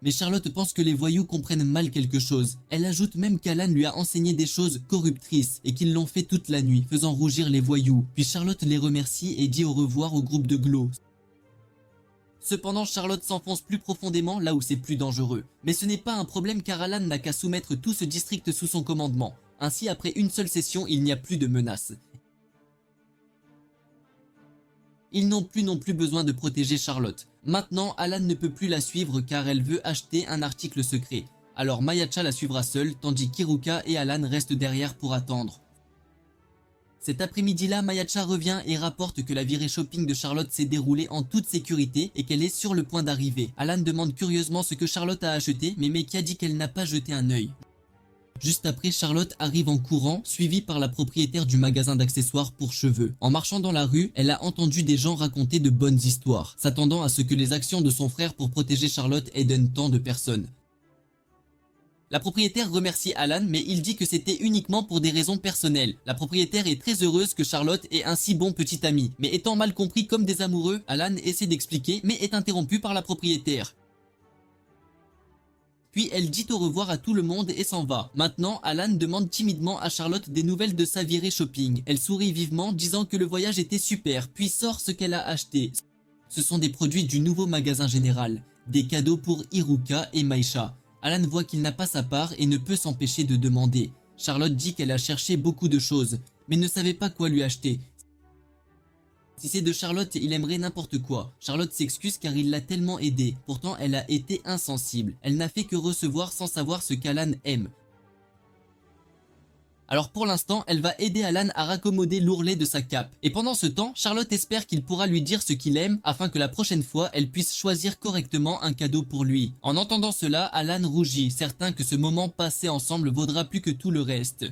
Mais Charlotte pense que les voyous comprennent mal quelque chose. Elle ajoute même qu'Alan lui a enseigné des choses corruptrices et qu'ils l'ont fait toute la nuit, faisant rougir les voyous. Puis Charlotte les remercie et dit au revoir au groupe de Glo. Cependant, Charlotte s'enfonce plus profondément là où c'est plus dangereux. Mais ce n'est pas un problème car Alan n'a qu'à soumettre tout ce district sous son commandement. Ainsi, après une seule session, il n'y a plus de menaces. Ils n'ont plus non plus besoin de protéger Charlotte. Maintenant, Alan ne peut plus la suivre car elle veut acheter un article secret. Alors Mayacha la suivra seule, tandis qu'Hiruka et Alan restent derrière pour attendre. Cet après-midi-là, Mayacha revient et rapporte que la virée shopping de Charlotte s'est déroulée en toute sécurité et qu'elle est sur le point d'arriver. Alan demande curieusement ce que Charlotte a acheté, mais Mekia dit qu'elle n'a pas jeté un œil. Juste après, Charlotte arrive en courant, suivie par la propriétaire du magasin d'accessoires pour cheveux. En marchant dans la rue, elle a entendu des gens raconter de bonnes histoires, s'attendant à ce que les actions de son frère pour protéger Charlotte aident tant de personnes. La propriétaire remercie Alan, mais il dit que c'était uniquement pour des raisons personnelles. La propriétaire est très heureuse que Charlotte ait un si bon petit ami. Mais étant mal compris comme des amoureux, Alan essaie d'expliquer, mais est interrompu par la propriétaire. Puis elle dit au revoir à tout le monde et s'en va. Maintenant, Alan demande timidement à Charlotte des nouvelles de sa virée shopping. Elle sourit vivement, disant que le voyage était super, puis sort ce qu'elle a acheté. Ce sont des produits du nouveau magasin général. Des cadeaux pour Hiruka et Maisha. Alan voit qu'il n'a pas sa part et ne peut s'empêcher de demander. Charlotte dit qu'elle a cherché beaucoup de choses, mais ne savait pas quoi lui acheter. Si c'est de Charlotte, il aimerait n'importe quoi. Charlotte s'excuse car il l'a tellement aidée. Pourtant, elle a été insensible. Elle n'a fait que recevoir sans savoir ce qu'Alan aime. Alors pour l'instant, elle va aider Alan à raccommoder l'ourlet de sa cape. Et pendant ce temps, Charlotte espère qu'il pourra lui dire ce qu'il aime afin que la prochaine fois, elle puisse choisir correctement un cadeau pour lui. En entendant cela, Alan rougit, certain que ce moment passé ensemble vaudra plus que tout le reste.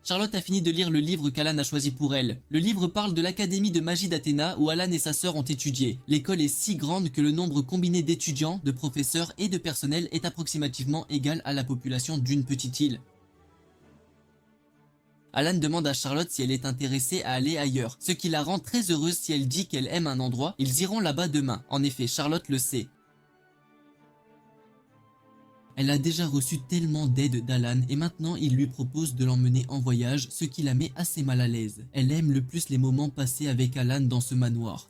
Charlotte a fini de lire le livre qu'Alan a choisi pour elle. Le livre parle de l'académie de magie d'Athéna où Alan et sa sœur ont étudié. L'école est si grande que le nombre combiné d'étudiants, de professeurs et de personnel est approximativement égal à la population d'une petite île. Alan demande à Charlotte si elle est intéressée à aller ailleurs, ce qui la rend très heureuse si elle dit qu'elle aime un endroit. Ils iront là-bas demain. En effet, Charlotte le sait. Elle a déjà reçu tellement d'aide d'Alan et maintenant il lui propose de l'emmener en voyage, ce qui la met assez mal à l'aise. Elle aime le plus les moments passés avec Alan dans ce manoir.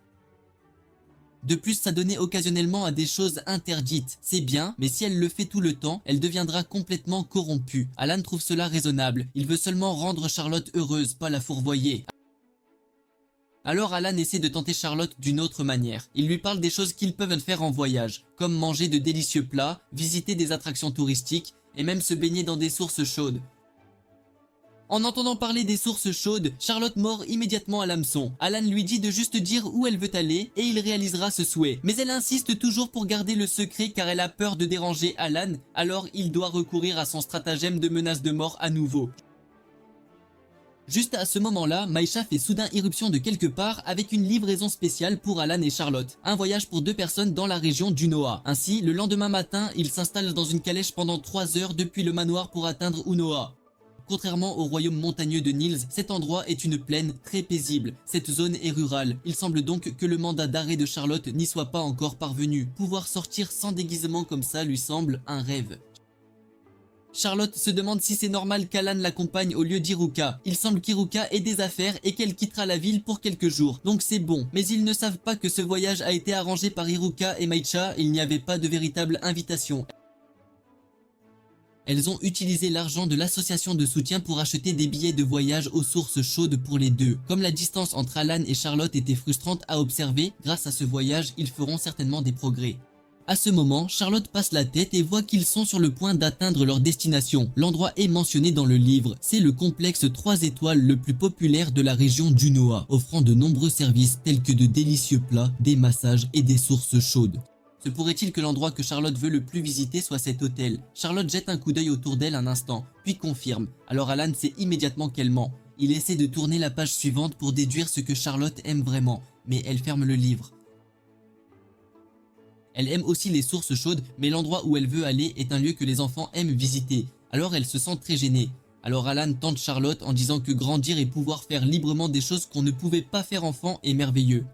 De plus, s'adonner occasionnellement à des choses interdites, c'est bien, mais si elle le fait tout le temps, elle deviendra complètement corrompue. Alan trouve cela raisonnable, il veut seulement rendre Charlotte heureuse, pas la fourvoyer. Alors Alan essaie de tenter Charlotte d'une autre manière. Il lui parle des choses qu'ils peuvent faire en voyage, comme manger de délicieux plats, visiter des attractions touristiques, et même se baigner dans des sources chaudes. En entendant parler des sources chaudes, Charlotte mord immédiatement à l'hameçon. Alan lui dit de juste dire où elle veut aller et il réalisera ce souhait. Mais elle insiste toujours pour garder le secret car elle a peur de déranger Alan, alors il doit recourir à son stratagème de menace de mort à nouveau. Juste à ce moment-là, Maisha fait soudain irruption de quelque part avec une livraison spéciale pour Alan et Charlotte. Un voyage pour 2 personnes dans la région d'Unoha. Ainsi, le lendemain matin, ils s'installent dans une calèche pendant 3 heures depuis le manoir pour atteindre Unoha. Contrairement au royaume montagneux de Niels, cet endroit est une plaine très paisible. Cette zone est rurale. Il semble donc que le mandat d'arrêt de Charlotte n'y soit pas encore parvenu. Pouvoir sortir sans déguisement comme ça lui semble un rêve. Charlotte se demande si c'est normal qu'Alan l'accompagne au lieu d'Iruka. Il semble qu'Iruka ait des affaires et qu'elle quittera la ville pour quelques jours, donc c'est bon. Mais ils ne savent pas que ce voyage a été arrangé par Iruka et Maicha, il n'y avait pas de véritable invitation. Elles ont utilisé l'argent de l'association de soutien pour acheter des billets de voyage aux sources chaudes pour les deux. Comme la distance entre Alan et Charlotte était frustrante à observer, grâce à ce voyage, ils feront certainement des progrès. À ce moment, Charlotte passe la tête et voit qu'ils sont sur le point d'atteindre leur destination. L'endroit est mentionné dans le livre. C'est le complexe 3 étoiles le plus populaire de la région d'Unoa, offrant de nombreux services tels que de délicieux plats, des massages et des sources chaudes. Se pourrait-il que l'endroit que Charlotte veut le plus visiter soit cet hôtel? Charlotte jette un coup d'œil autour d'elle un instant, puis confirme. Alors Alan sait immédiatement qu'elle ment. Il essaie de tourner la page suivante pour déduire ce que Charlotte aime vraiment, mais elle ferme le livre. Elle aime aussi les sources chaudes, mais l'endroit où elle veut aller est un lieu que les enfants aiment visiter. Alors elle se sent très gênée. Alors Alan tente Charlotte en disant que grandir et pouvoir faire librement des choses qu'on ne pouvait pas faire enfant est merveilleux.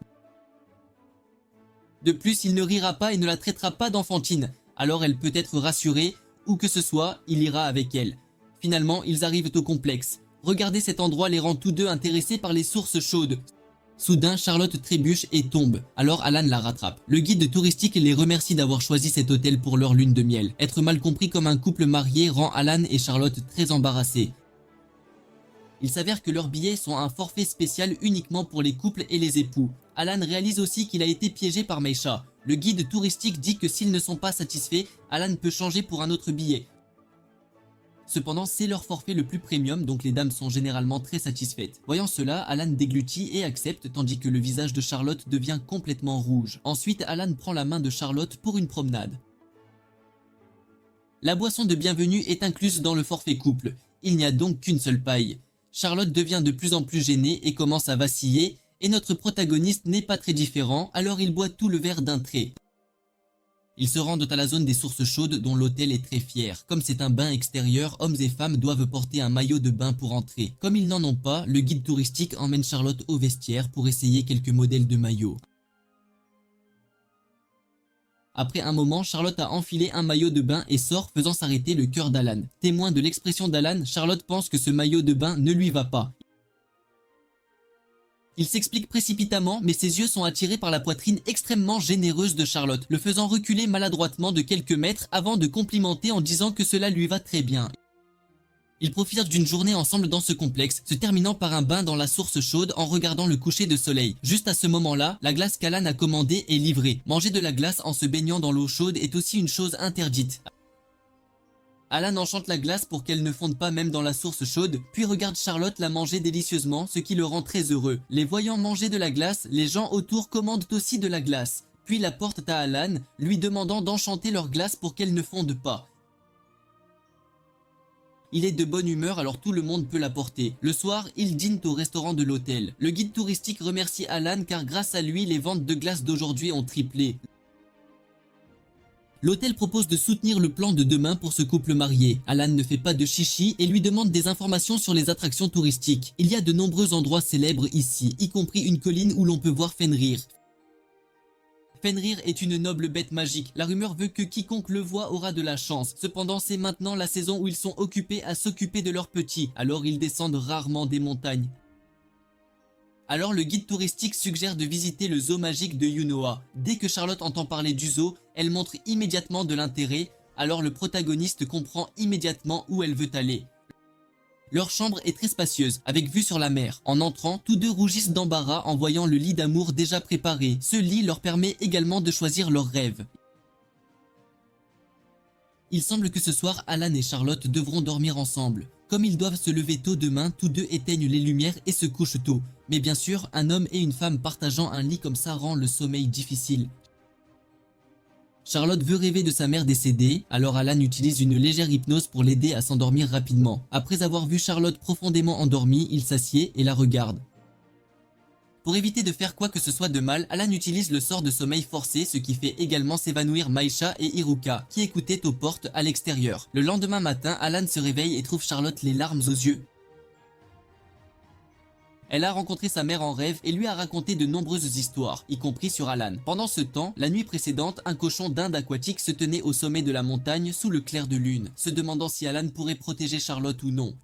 De plus, il ne rira pas et ne la traitera pas d'enfantine. Alors elle peut être rassurée, où que ce soit, il ira avec elle. Finalement, ils arrivent au complexe. Regarder cet endroit les rend tous deux intéressés par les sources chaudes. Soudain, Charlotte trébuche et tombe. Alors Alan la rattrape. Le guide touristique les remercie d'avoir choisi cet hôtel pour leur lune de miel. Être mal compris comme un couple marié rend Alan et Charlotte très embarrassés. Il s'avère que leurs billets sont un forfait spécial uniquement pour les couples et les époux. Alan réalise aussi qu'il a été piégé par Maicha. Le guide touristique dit que s'ils ne sont pas satisfaits, Alan peut changer pour un autre billet. Cependant, c'est leur forfait le plus premium, donc les dames sont généralement très satisfaites. Voyant cela, Alan déglutit et accepte, tandis que le visage de Charlotte devient complètement rouge. Ensuite, Alan prend la main de Charlotte pour une promenade. La boisson de bienvenue est incluse dans le forfait couple. Il n'y a donc qu'une seule paille. Charlotte devient de plus en plus gênée et commence à vaciller, et notre protagoniste n'est pas très différent, alors il boit tout le verre d'un trait. Ils se rendent à la zone des sources chaudes dont l'hôtel est très fier. Comme c'est un bain extérieur, hommes et femmes doivent porter un maillot de bain pour entrer. Comme ils n'en ont pas, le guide touristique emmène Charlotte au vestiaire pour essayer quelques modèles de maillots. Après un moment, Charlotte a enfilé un maillot de bain et sort, faisant s'arrêter le cœur d'Alan. Témoin de l'expression d'Alan, Charlotte pense que ce maillot de bain ne lui va pas. Il s'explique précipitamment, mais ses yeux sont attirés par la poitrine extrêmement généreuse de Charlotte, le faisant reculer maladroitement de quelques mètres avant de complimenter en disant que cela lui va très bien. Ils profitent d'une journée ensemble dans ce complexe, se terminant par un bain dans la source chaude en regardant le coucher de soleil. Juste à ce moment-là, la glace qu'Alan a commandée est livrée. Manger de la glace en se baignant dans l'eau chaude est aussi une chose interdite. Alan enchante la glace pour qu'elle ne fonde pas même dans la source chaude, puis regarde Charlotte la manger délicieusement, ce qui le rend très heureux. Les voyant manger de la glace, les gens autour commandent aussi de la glace, puis la portent à Alan, lui demandant d'enchanter leur glace pour qu'elle ne fonde pas. Il est de bonne humeur alors tout le monde peut la porter. Le soir, ils dînent au restaurant de l'hôtel. Le guide touristique remercie Alan car grâce à lui, les ventes de glace d'aujourd'hui ont triplé. L'hôtel propose de soutenir le plan de demain pour ce couple marié. Alan ne fait pas de chichi et lui demande des informations sur les attractions touristiques. Il y a de nombreux endroits célèbres ici, y compris une colline où l'on peut voir Fenrir. Fenrir est une noble bête magique. La rumeur veut que quiconque le voit aura de la chance. Cependant, c'est maintenant la saison où ils sont occupés à s'occuper de leurs petits. Alors ils descendent rarement des montagnes. Alors le guide touristique suggère de visiter le zoo magique de Unoa. Dès que Charlotte entend parler du zoo, elle montre immédiatement de l'intérêt, alors le protagoniste comprend immédiatement où elle veut aller. Leur chambre est très spacieuse, avec vue sur la mer. En entrant, tous deux rougissent d'embarras en voyant le lit d'amour déjà préparé. Ce lit leur permet également de choisir leurs rêves. Il semble que ce soir, Alan et Charlotte devront dormir ensemble. Comme ils doivent se lever tôt demain, tous deux éteignent les lumières et se couchent tôt. Mais bien sûr, un homme et une femme partageant un lit comme ça rend le sommeil difficile. Charlotte veut rêver de sa mère décédée, alors Alan utilise une légère hypnose pour l'aider à s'endormir rapidement. Après avoir vu Charlotte profondément endormie, il s'assied et la regarde. Pour éviter de faire quoi que ce soit de mal, Alan utilise le sort de sommeil forcé, ce qui fait également s'évanouir Maisha et Iruka, qui écoutaient aux portes à l'extérieur. Le lendemain matin, Alan se réveille et trouve Charlotte les larmes aux yeux. Elle a rencontré sa mère en rêve et lui a raconté de nombreuses histoires, y compris sur Alan. Pendant ce temps, la nuit précédente, un cochon d'Inde aquatique se tenait au sommet de la montagne sous le clair de lune, se demandant si Alan pourrait protéger Charlotte ou non.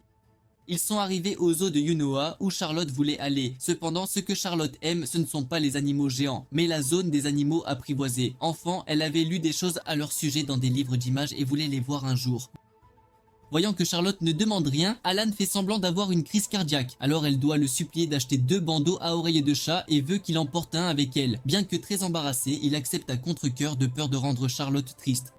Ils sont arrivés aux eaux de Yunoa où Charlotte voulait aller. Cependant, ce que Charlotte aime, ce ne sont pas les animaux géants, mais la zone des animaux apprivoisés. Enfant, elle avait lu des choses à leur sujet dans des livres d'images et voulait les voir un jour. Voyant que Charlotte ne demande rien, Alan fait semblant d'avoir une crise cardiaque. Alors elle doit le supplier d'acheter 2 bandeaux à oreilles de chat et veut qu'il en porte un avec elle. Bien que très embarrassé, il accepte à contre-cœur de peur de rendre Charlotte triste.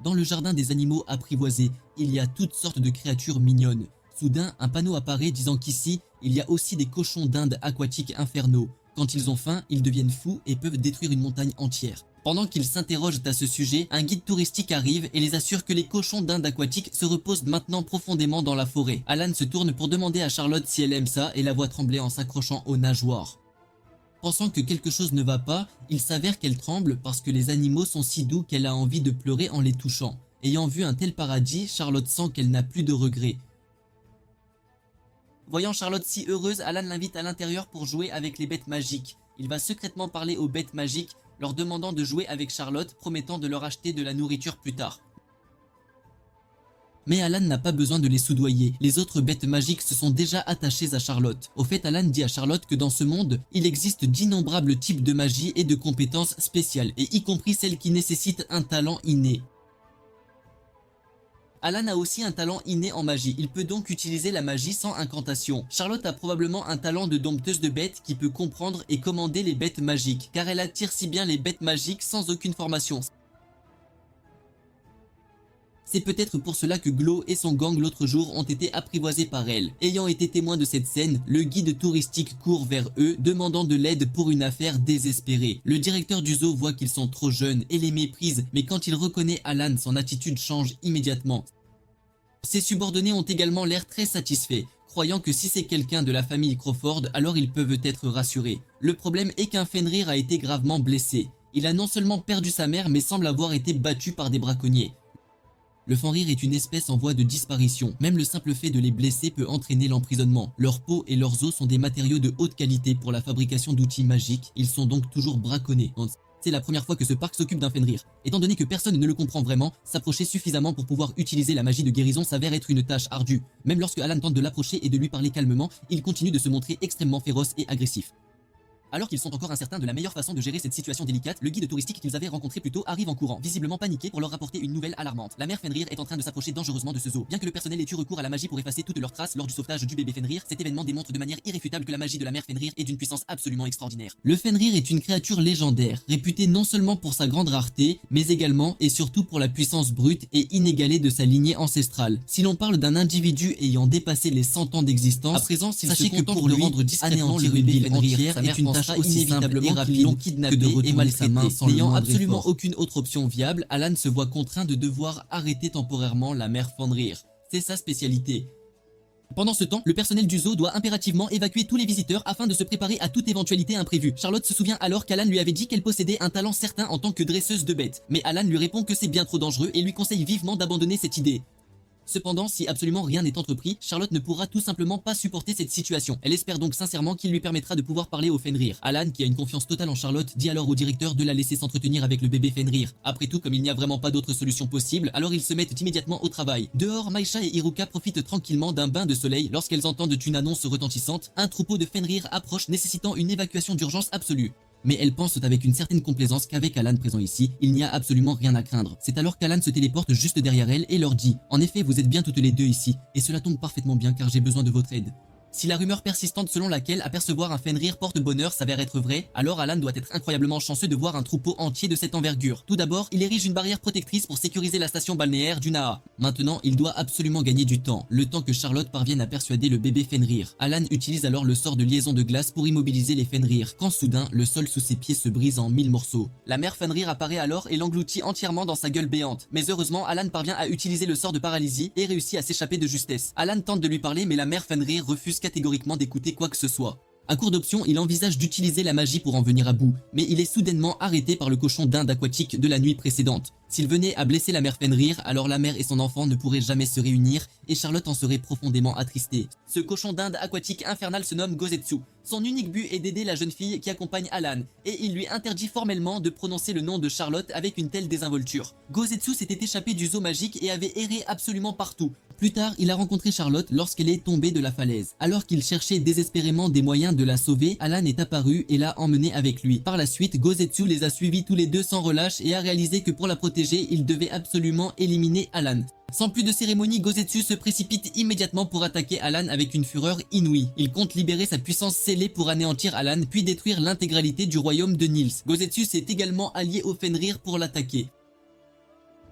Dans le jardin des animaux apprivoisés, il y a toutes sortes de créatures mignonnes. Soudain, un panneau apparaît disant qu'ici, il y a aussi des cochons d'Inde aquatiques infernaux. Quand ils ont faim, ils deviennent fous et peuvent détruire une montagne entière. Pendant qu'ils s'interrogent à ce sujet, un guide touristique arrive et les assure que les cochons d'Inde aquatiques se reposent maintenant profondément dans la forêt. Alan se tourne pour demander à Charlotte si elle aime ça et la voit trembler en s'accrochant aux nageoires. Pensant que quelque chose ne va pas, il s'avère qu'elle tremble parce que les animaux sont si doux qu'elle a envie de pleurer en les touchant. Ayant vu un tel paradis, Charlotte sent qu'elle n'a plus de regrets. Voyant Charlotte si heureuse, Alan l'invite à l'intérieur pour jouer avec les bêtes magiques. Il va secrètement parler aux bêtes magiques, leur demandant de jouer avec Charlotte, promettant de leur acheter de la nourriture plus tard. Mais Alan n'a pas besoin de les soudoyer, les autres bêtes magiques se sont déjà attachées à Charlotte. Au fait, Alan dit à Charlotte que dans ce monde, il existe d'innombrables types de magie et de compétences spéciales, et y compris celles qui nécessitent un talent inné. Alan a aussi un talent inné en magie, il peut donc utiliser la magie sans incantation. Charlotte a probablement un talent de dompteuse de bêtes qui peut comprendre et commander les bêtes magiques, car elle attire si bien les bêtes magiques sans aucune formation. C'est peut-être pour cela que Glow et son gang l'autre jour ont été apprivoisés par elle. Ayant été témoin de cette scène, le guide touristique court vers eux, demandant de l'aide pour une affaire désespérée. Le directeur du zoo voit qu'ils sont trop jeunes et les méprise, mais quand il reconnaît Alan, son attitude change immédiatement. Ses subordonnés ont également l'air très satisfaits, croyant que si c'est quelqu'un de la famille Crawford, alors ils peuvent être rassurés. Le problème est qu'un Fenrir a été gravement blessé. Il a non seulement perdu sa mère, mais semble avoir été battu par des braconniers. Le Fenrir est une espèce en voie de disparition. Même le simple fait de les blesser peut entraîner l'emprisonnement. Leur peau et leurs os sont des matériaux de haute qualité pour la fabrication d'outils magiques. Ils sont donc toujours braconnés. C'est la première fois que ce parc s'occupe d'un Fenrir. Étant donné que personne ne le comprend vraiment, s'approcher suffisamment pour pouvoir utiliser la magie de guérison s'avère être une tâche ardue. Même lorsque Alan tente de l'approcher et de lui parler calmement, il continue de se montrer extrêmement féroce et agressif. Alors qu'ils sont encore incertains de la meilleure façon de gérer cette situation délicate, le guide touristique qu'ils avaient rencontré plus tôt arrive en courant, visiblement paniqué pour leur rapporter une nouvelle alarmante. La mère Fenrir est en train de s'approcher dangereusement de ce zoo. Bien que le personnel ait eu recours à la magie pour effacer toutes leurs traces lors du sauvetage du bébé Fenrir, cet événement démontre de manière irréfutable que la magie de la mère Fenrir est d'une puissance absolument extraordinaire. Le Fenrir est une créature légendaire, réputée non seulement pour sa grande rareté, mais également et surtout pour la puissance brute et inégalée de sa lignée ancestrale. Si l'on parle d'un individu ayant dépassé les 100 ans d'existence, à présent sachez que pour lui, rendre discrètement le bébé entière est une tâche aussi simple et rapide que de retourner sa main sans n'ayant absolument aucune autre option viable, Alan se voit contraint de devoir arrêter temporairement la mère Fenrir. C'est sa spécialité. Pendant ce temps, le personnel du zoo doit impérativement évacuer tous les visiteurs afin de se préparer à toute éventualité imprévue. Charlotte se souvient alors qu'Alan lui avait dit qu'elle possédait un talent certain en tant que dresseuse de bêtes. Mais Alan lui répond que c'est bien trop dangereux et lui conseille vivement d'abandonner cette idée. Cependant, si absolument rien n'est entrepris, Charlotte ne pourra tout simplement pas supporter cette situation. Elle espère donc sincèrement qu'il lui permettra de pouvoir parler au Fenrir. Alan, qui a une confiance totale en Charlotte, dit alors au directeur de la laisser s'entretenir avec le bébé Fenrir. Après tout, comme il n'y a vraiment pas d'autre solution possible, alors ils se mettent immédiatement au travail. Dehors, Maisha et Iruka profitent tranquillement d'un bain de soleil lorsqu'elles entendent une annonce retentissante. Un troupeau de Fenrir approche nécessitant une évacuation d'urgence absolue. Mais elles pensent avec une certaine complaisance qu'avec Alan présent ici, il n'y a absolument rien à craindre. C'est alors qu'Alan se téléporte juste derrière elles et leur dit « En effet, vous êtes bien toutes les deux ici, et cela tombe parfaitement bien car j'ai besoin de votre aide. » Si la rumeur persistante selon laquelle apercevoir un Fenrir porte bonheur s'avère être vraie, alors Alan doit être incroyablement chanceux de voir un troupeau entier de cette envergure. Tout d'abord, il érige une barrière protectrice pour sécuriser la station balnéaire du Naha. Maintenant, il doit absolument gagner du temps, le temps que Charlotte parvienne à persuader le bébé Fenrir. Alan utilise alors le sort de liaison de glace pour immobiliser les Fenrir, quand soudain, le sol sous ses pieds se brise en 1000 morceaux. La mère Fenrir apparaît alors et l'engloutit entièrement dans sa gueule béante. Mais heureusement, Alan parvient à utiliser le sort de paralysie et réussit à s'échapper de justesse. Alan tente de lui parler mais la mère Fenrir refuse catégoriquement d'écouter quoi que ce soit. À court d'options, il envisage d'utiliser la magie pour en venir à bout, mais il est soudainement arrêté par le cochon d'Inde aquatique de la nuit précédente. S'il venait à blesser la mère Fenrir, alors la mère et son enfant ne pourraient jamais se réunir et Charlotte en serait profondément attristée. Ce cochon d'Inde aquatique infernal se nomme Gozetsu. Son unique but est d'aider la jeune fille qui accompagne Alan, et il lui interdit formellement de prononcer le nom de Charlotte avec une telle désinvolture. Gozetsu s'était échappé du zoo magique et avait erré absolument partout. Plus tard, il a rencontré Charlotte lorsqu'elle est tombée de la falaise. Alors qu'il cherchait désespérément des moyens de la sauver, Alan est apparu et l'a emmenée avec lui. Par la suite, Gozetsu les a suivis tous les deux sans relâche et a réalisé que pour la protéger, il devait absolument éliminer Alan. Sans plus de cérémonie, Gozetsu se précipite immédiatement pour attaquer Alan avec une fureur inouïe. Il compte libérer sa puissance scellée pour anéantir Alan, puis détruire l'intégralité du royaume de Nils. Gozetsu s'est également allié au Fenrir pour l'attaquer.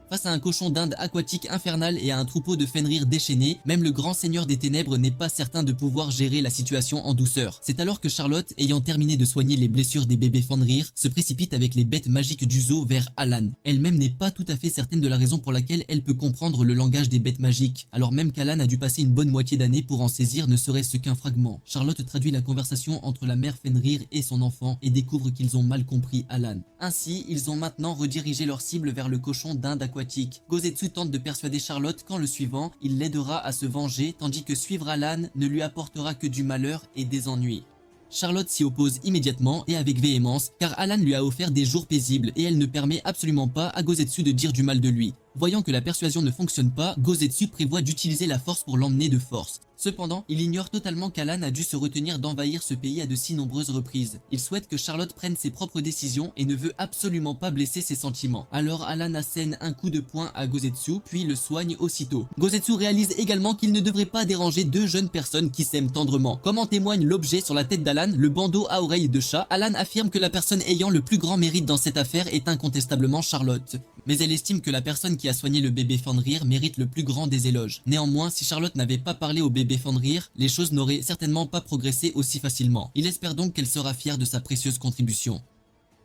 Face à un cochon d'Inde aquatique infernal et à un troupeau de Fenrir déchaînés, même le grand seigneur des ténèbres n'est pas certain de pouvoir gérer la situation en douceur. C'est alors que Charlotte, ayant terminé de soigner les blessures des bébés Fenrir, se précipite avec les bêtes magiques du zoo vers Alan. Elle-même n'est pas tout à fait certaine de la raison pour laquelle elle peut comprendre le langage des bêtes magiques, alors même qu'Alan a dû passer une bonne moitié d'année pour en saisir ne serait-ce qu'un fragment. Charlotte traduit la conversation entre la mère Fenrir et son enfant et découvre qu'ils ont mal compris Alan. Ainsi, ils ont maintenant redirigé leur cible vers le cochon d'Inde aquatique. Gozetsu tente de persuader Charlotte qu'en le suivant, il l'aidera à se venger, tandis que suivre Alan ne lui apportera que du malheur et des ennuis. Charlotte s'y oppose immédiatement et avec véhémence, car Alan lui a offert des jours paisibles et elle ne permet absolument pas à Gozetsu de dire du mal de lui. Voyant que la persuasion ne fonctionne pas, Gozetsu prévoit d'utiliser la force pour l'emmener de force. Cependant, il ignore totalement qu'Alan a dû se retenir d'envahir ce pays à de si nombreuses reprises. Il souhaite que Charlotte prenne ses propres décisions et ne veut absolument pas blesser ses sentiments. Alors Alan assène un coup de poing à Gozetsu, puis le soigne aussitôt. Gozetsu réalise également qu'il ne devrait pas déranger deux jeunes personnes qui s'aiment tendrement. Comme en témoigne l'objet sur la tête d'Alan, le bandeau à oreilles de chat, Alan affirme que la personne ayant le plus grand mérite dans cette affaire est incontestablement Charlotte. Mais elle estime que la personne qui a soigné le bébé Fenrir mérite le plus grand des éloges. Néanmoins, si Charlotte n'avait pas parlé au bébé Fenrir, les choses n'auraient certainement pas progressé aussi facilement. Il espère donc qu'elle sera fière de sa précieuse contribution.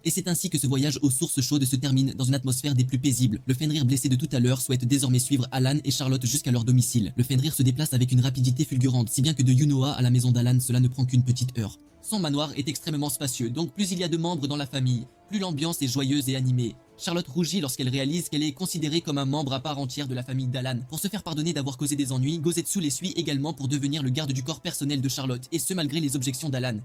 Et c'est ainsi que ce voyage aux sources chaudes se termine dans une atmosphère des plus paisibles. Le Fenrir blessé de tout à l'heure souhaite désormais suivre Alan et Charlotte jusqu'à leur domicile. Le Fenrir se déplace avec une rapidité fulgurante, si bien que de Yunoa à la maison d'Alan, cela ne prend qu'une petite heure. Son manoir est extrêmement spacieux, donc plus il y a de membres dans la famille, plus l'ambiance est joyeuse et animée. Charlotte rougit lorsqu'elle réalise qu'elle est considérée comme un membre à part entière de la famille d'Alan. Pour se faire pardonner d'avoir causé des ennuis, Gozetsu les suit également pour devenir le garde du corps personnel de Charlotte, et ce malgré les objections d'Alan.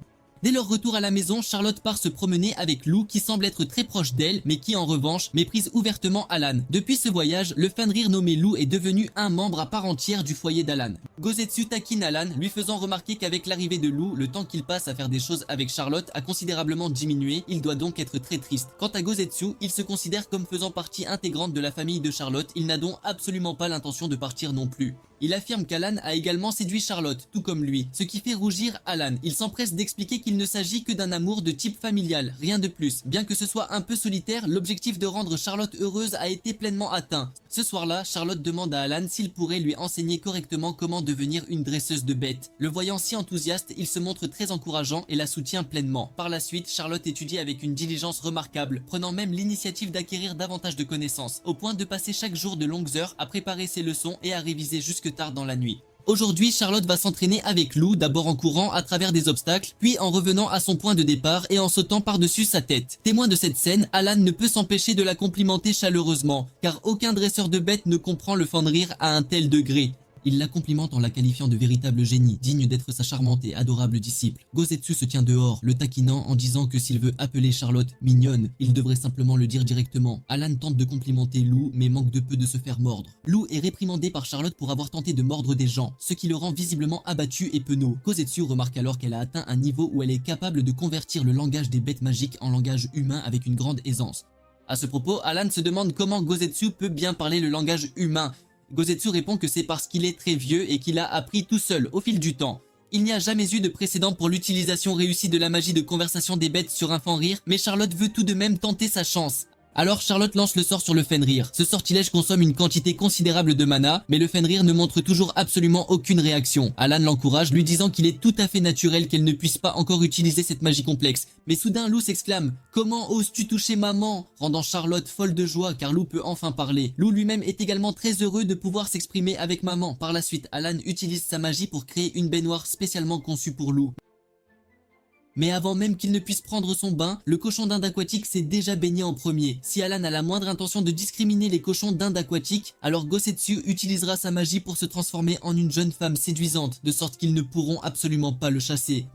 Dès leur retour à la maison, Charlotte part se promener avec Lou qui semble être très proche d'elle, mais qui en revanche méprise ouvertement Alan. Depuis ce voyage, le Fenrir nommé Lou est devenu un membre à part entière du foyer d'Alan. Gozetsu taquine Alan, lui faisant remarquer qu'avec l'arrivée de Lou, le temps qu'il passe à faire des choses avec Charlotte a considérablement diminué, il doit donc être très triste. Quant à Gozetsu, il se considère comme faisant partie intégrante de la famille de Charlotte, il n'a donc absolument pas l'intention de partir non plus. Il affirme qu'Alan a également séduit Charlotte, tout comme lui, ce qui fait rougir Alan. Il s'empresse d'expliquer qu'il ne s'agit que d'un amour de type familial, rien de plus. Bien que ce soit un peu solitaire, l'objectif de rendre Charlotte heureuse a été pleinement atteint. Ce soir-là, Charlotte demande à Alan s'il pourrait lui enseigner correctement comment devenir une dresseuse de bêtes. Le voyant si enthousiaste, il se montre très encourageant et la soutient pleinement. Par la suite, Charlotte étudie avec une diligence remarquable, prenant même l'initiative d'acquérir davantage de connaissances, au point de passer chaque jour de longues heures à préparer ses leçons et à réviser jusque tard dans la nuit. Aujourd'hui, Charlotte va s'entraîner avec Lou, d'abord en courant à travers des obstacles, puis en revenant à son point de départ et en sautant par-dessus sa tête. Témoin de cette scène, Alan ne peut s'empêcher de la complimenter chaleureusement, car aucun dresseur de bêtes ne comprend le Fenrir à un tel degré. Il la complimente en la qualifiant de véritable génie, digne d'être sa charmante et adorable disciple. Gozetsu se tient dehors, le taquinant en disant que s'il veut appeler Charlotte mignonne, il devrait simplement le dire directement. Alan tente de complimenter Lou, mais manque de peu de se faire mordre. Lou est réprimandé par Charlotte pour avoir tenté de mordre des gens, ce qui le rend visiblement abattu et penaud. Gozetsu remarque alors qu'elle a atteint un niveau où elle est capable de convertir le langage des bêtes magiques en langage humain avec une grande aisance. À ce propos, Alan se demande comment Gozetsu peut bien parler le langage humain. Gozetsu répond que c'est parce qu'il est très vieux et qu'il a appris tout seul au fil du temps. Il n'y a jamais eu de précédent pour l'utilisation réussie de la magie de conversation des bêtes sur un Fenrir, mais Charlotte veut tout de même tenter sa chance. Alors Charlotte lance le sort sur le Fenrir. Ce sortilège consomme une quantité considérable de mana, mais le Fenrir ne montre toujours absolument aucune réaction. Alan l'encourage, lui disant qu'il est tout à fait naturel qu'elle ne puisse pas encore utiliser cette magie complexe. Mais soudain Lou s'exclame « Comment oses-tu toucher maman ?» rendant Charlotte folle de joie car Lou peut enfin parler. Lou lui-même est également très heureux de pouvoir s'exprimer avec maman. Par la suite, Alan utilise sa magie pour créer une baignoire spécialement conçue pour Lou. Mais avant même qu'il ne puisse prendre son bain, le cochon d'Inde aquatique s'est déjà baigné en premier. Si Alan a la moindre intention de discriminer les cochons d'Inde aquatique, alors Gosetsu utilisera sa magie pour se transformer en une jeune femme séduisante, de sorte qu'ils ne pourront absolument pas le chasser.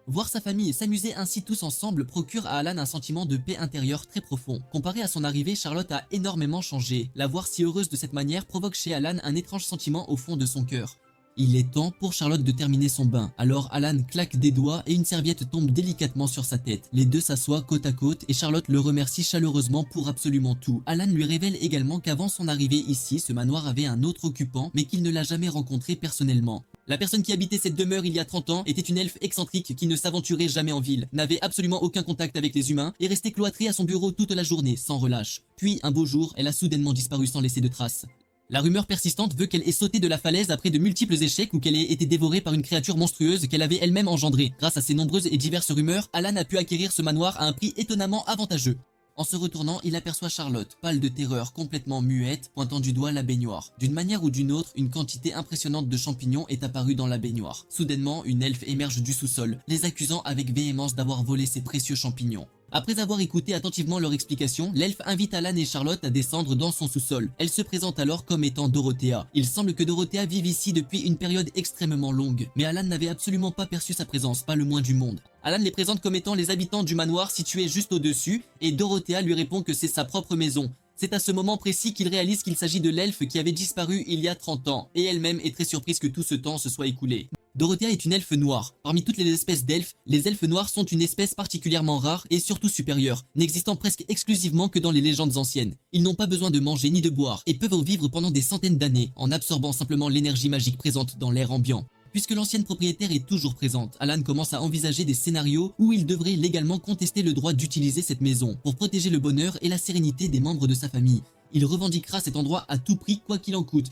Voir sa famille s'amuser ainsi tous ensemble procure à Alan un sentiment de paix intérieure très profond. Comparé à son arrivée, Charlotte a énormément changé. La voir si heureuse de cette manière provoque chez Alan un étrange sentiment au fond de son cœur. Il est temps pour Charlotte de terminer son bain. Alors Alan claque des doigts et une serviette tombe délicatement sur sa tête. Les deux s'assoient côte à côte et Charlotte le remercie chaleureusement pour absolument tout. Alan lui révèle également qu'avant son arrivée ici, ce manoir avait un autre occupant mais qu'il ne l'a jamais rencontré personnellement. La personne qui habitait cette demeure il y a 30 ans était une elfe excentrique qui ne s'aventurait jamais en ville, n'avait absolument aucun contact avec les humains et restait cloîtrée à son bureau toute la journée, sans relâche. Puis, un beau jour, elle a soudainement disparu sans laisser de traces. La rumeur persistante veut qu'elle ait sauté de la falaise après de multiples échecs ou qu'elle ait été dévorée par une créature monstrueuse qu'elle avait elle-même engendrée. Grâce à ces nombreuses et diverses rumeurs, Alan a pu acquérir ce manoir à un prix étonnamment avantageux. En se retournant, il aperçoit Charlotte, pâle de terreur, complètement muette, pointant du doigt la baignoire. D'une manière ou d'une autre, une quantité impressionnante de champignons est apparue dans la baignoire. Soudainement, une elfe émerge du sous-sol, les accusant avec véhémence d'avoir volé ces précieux champignons. Après avoir écouté attentivement leur explication, l'elfe invite Alan et Charlotte à descendre dans son sous-sol. Elle se présente alors comme étant Dorothea. Il semble que Dorothea vive ici depuis une période extrêmement longue, mais Alan n'avait absolument pas perçu sa présence, pas le moins du monde. Alan les présente comme étant les habitants du manoir situé juste au-dessus, et Dorothea lui répond que c'est sa propre maison. C'est à ce moment précis qu'il réalise qu'il s'agit de l'elfe qui avait disparu il y a 30 ans, et elle-même est très surprise que tout ce temps se soit écoulé. Dorothea est une elfe noire. Parmi toutes les espèces d'elfes, les elfes noirs sont une espèce particulièrement rare et surtout supérieure, n'existant presque exclusivement que dans les légendes anciennes. Ils n'ont pas besoin de manger ni de boire, et peuvent vivre pendant des centaines d'années, en absorbant simplement l'énergie magique présente dans l'air ambiant. Puisque l'ancienne propriétaire est toujours présente, Alan commence à envisager des scénarios où il devrait légalement contester le droit d'utiliser cette maison, pour protéger le bonheur et la sérénité des membres de sa famille. Il revendiquera cet endroit à tout prix, quoi qu'il en coûte.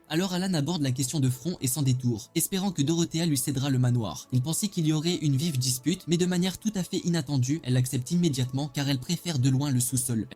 Alors Alan aborde la question de front et sans détour, espérant que Dorothea lui cédera le manoir. Il pensait qu'il y aurait une vive dispute, mais de manière tout à fait inattendue, elle l'accepte immédiatement car elle préfère de loin le sous-sol.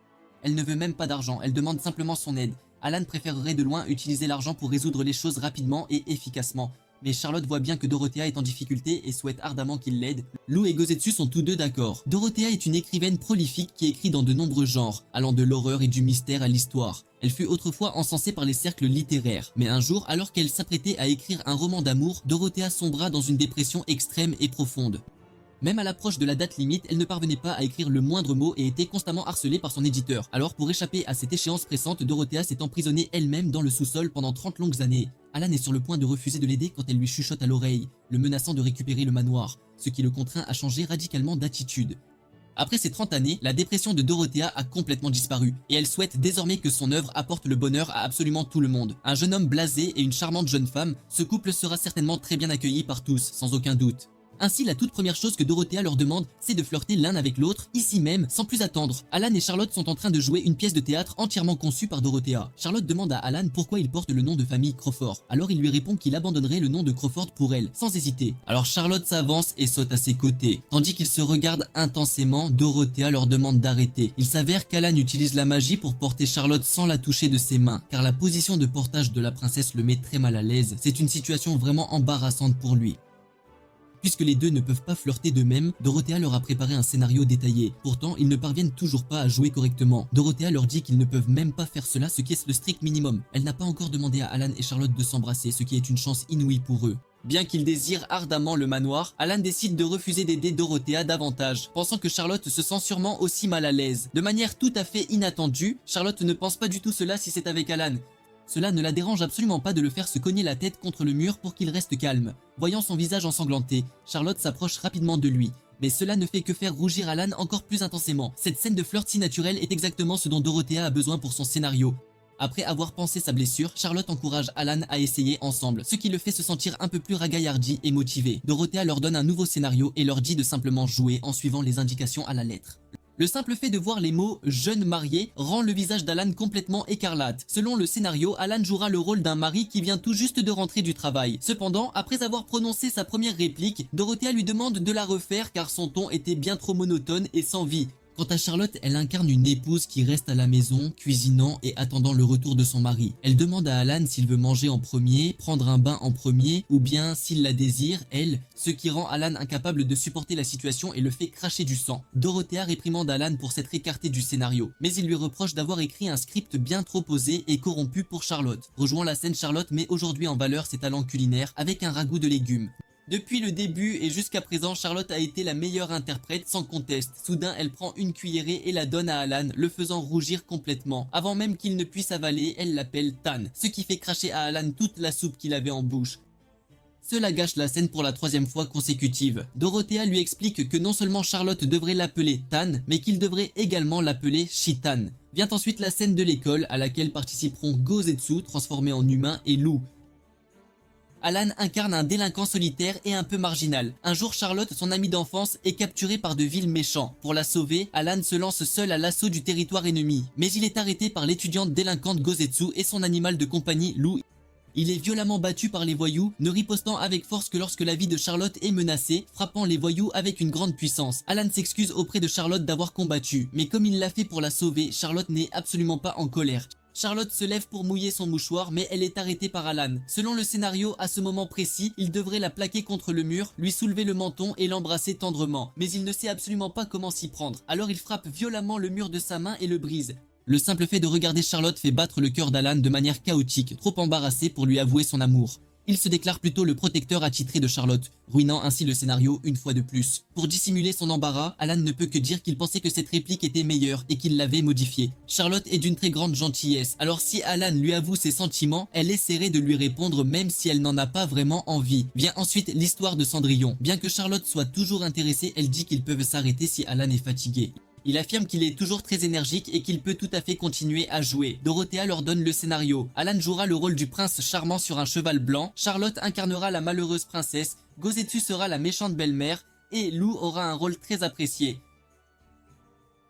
Elle ne veut même pas d'argent, elle demande simplement son aide. Alan préférerait de loin utiliser l'argent pour résoudre les choses rapidement et efficacement. Mais Charlotte voit bien que Dorothea est en difficulté et souhaite ardemment qu'il l'aide. Lou et Gosetsu sont tous deux d'accord. Dorothea est une écrivaine prolifique qui écrit dans de nombreux genres, allant de l'horreur et du mystère à l'histoire. Elle fut autrefois encensée par les cercles littéraires. Mais un jour, alors qu'elle s'apprêtait à écrire un roman d'amour, Dorothea sombra dans une dépression extrême et profonde. Même à l'approche de la date limite, elle ne parvenait pas à écrire le moindre mot et était constamment harcelée par son éditeur. Alors pour échapper à cette échéance pressante, Dorothea s'est emprisonnée elle-même dans le sous-sol pendant 30 longues années. Alan est sur le point de refuser de l'aider quand elle lui chuchote à l'oreille, le menaçant de récupérer le manoir, ce qui le contraint à changer radicalement d'attitude. Après ces 30 années, la dépression de Dorothea a complètement disparu, et elle souhaite désormais que son œuvre apporte le bonheur à absolument tout le monde. Un jeune homme blasé et une charmante jeune femme, ce couple sera certainement très bien accueilli par tous, sans aucun doute. Ainsi, la toute première chose que Dorothea leur demande, c'est de flirter l'un avec l'autre, ici même, sans plus attendre. Alan et Charlotte sont en train de jouer une pièce de théâtre entièrement conçue par Dorothea. Charlotte demande à Alan pourquoi il porte le nom de famille Crawford. Alors il lui répond qu'il abandonnerait le nom de Crawford pour elle, sans hésiter. Alors Charlotte s'avance et saute à ses côtés. Tandis qu'ils se regardent intensément, Dorothea leur demande d'arrêter. Il s'avère qu'Alan utilise la magie pour porter Charlotte sans la toucher de ses mains, car la position de portage de la princesse le met très mal à l'aise. C'est une situation vraiment embarrassante pour lui. Puisque les deux ne peuvent pas flirter d'eux-mêmes, Dorothea leur a préparé un scénario détaillé. Pourtant, ils ne parviennent toujours pas à jouer correctement. Dorothea leur dit qu'ils ne peuvent même pas faire cela, ce qui est le strict minimum. Elle n'a pas encore demandé à Alan et Charlotte de s'embrasser, ce qui est une chance inouïe pour eux. Bien qu'il désire ardemment le manoir, Alan décide de refuser d'aider Dorothea davantage, pensant que Charlotte se sent sûrement aussi mal à l'aise. De manière tout à fait inattendue, Charlotte ne pense pas du tout cela si c'est avec Alan. Cela ne la dérange absolument pas de le faire se cogner la tête contre le mur pour qu'il reste calme. Voyant son visage ensanglanté, Charlotte s'approche rapidement de lui. Mais cela ne fait que faire rougir Alan encore plus intensément. Cette scène de flirt si naturelle est exactement ce dont Dorothea a besoin pour son scénario. Après avoir pansé sa blessure, Charlotte encourage Alan à essayer ensemble, ce qui le fait se sentir un peu plus ragaillardi et motivé. Dorothea leur donne un nouveau scénario et leur dit de simplement jouer en suivant les indications à la lettre. Le simple fait de voir les mots « jeune marié » rend le visage d'Alan complètement écarlate. Selon le scénario, Alan jouera le rôle d'un mari qui vient tout juste de rentrer du travail. Cependant, après avoir prononcé sa première réplique, Dorothea lui demande de la refaire car son ton était bien trop monotone et sans vie. Quant à Charlotte, elle incarne une épouse qui reste à la maison, cuisinant et attendant le retour de son mari. Elle demande à Alan s'il veut manger en premier, prendre un bain en premier, ou bien s'il la désire, elle, ce qui rend Alan incapable de supporter la situation et le fait cracher du sang. Dorothea réprimande Alan pour s'être écarté du scénario, mais il lui reproche d'avoir écrit un script bien trop osé et corrompu pour Charlotte. Rejoint la scène, Charlotte met aujourd'hui en valeur ses talents culinaires avec un ragoût de légumes. Depuis le début et jusqu'à présent, Charlotte a été la meilleure interprète sans conteste. Soudain, elle prend une cuillerée et la donne à Alan, le faisant rougir complètement. Avant même qu'il ne puisse avaler, elle l'appelle Tan, ce qui fait cracher à Alan toute la soupe qu'il avait en bouche. Cela gâche la scène pour la 3e fois consécutive. Dorothea lui explique que non seulement Charlotte devrait l'appeler Tan, mais qu'il devrait également l'appeler Shitan. Vient ensuite la scène de l'école à laquelle participeront Gozetsu, transformé en humain, et Lou. Alan incarne un délinquant solitaire et un peu marginal. Un jour, Charlotte, son amie d'enfance, est capturée par de vils méchants. Pour la sauver, Alan se lance seul à l'assaut du territoire ennemi. Mais il est arrêté par l'étudiante délinquante Gozetsu et son animal de compagnie, Lou. Il est violemment battu par les voyous, ne ripostant avec force que lorsque la vie de Charlotte est menacée, frappant les voyous avec une grande puissance. Alan s'excuse auprès de Charlotte d'avoir combattu, mais comme il l'a fait pour la sauver, Charlotte n'est absolument pas en colère. Charlotte se lève pour mouiller son mouchoir, mais elle est arrêtée par Alan. Selon le scénario, à ce moment précis, il devrait la plaquer contre le mur, lui soulever le menton et l'embrasser tendrement. Mais il ne sait absolument pas comment s'y prendre. Alors il frappe violemment le mur de sa main et le brise. Le simple fait de regarder Charlotte fait battre le cœur d'Alan de manière chaotique, trop embarrassé pour lui avouer son amour. Il se déclare plutôt le protecteur attitré de Charlotte, ruinant ainsi le scénario une fois de plus. Pour dissimuler son embarras, Alan ne peut que dire qu'il pensait que cette réplique était meilleure et qu'il l'avait modifiée. Charlotte est d'une très grande gentillesse, alors si Alan lui avoue ses sentiments, elle essaierait de lui répondre même si elle n'en a pas vraiment envie. Vient ensuite l'histoire de Cendrillon. Bien que Charlotte soit toujours intéressée, elle dit qu'ils peuvent s'arrêter si Alan est fatigué. Il affirme qu'il est toujours très énergique et qu'il peut tout à fait continuer à jouer. Dorothea leur donne le scénario. Alan jouera le rôle du prince charmant sur un cheval blanc, Charlotte incarnera la malheureuse princesse, Gozetsu sera la méchante belle-mère et Lou aura un rôle très apprécié.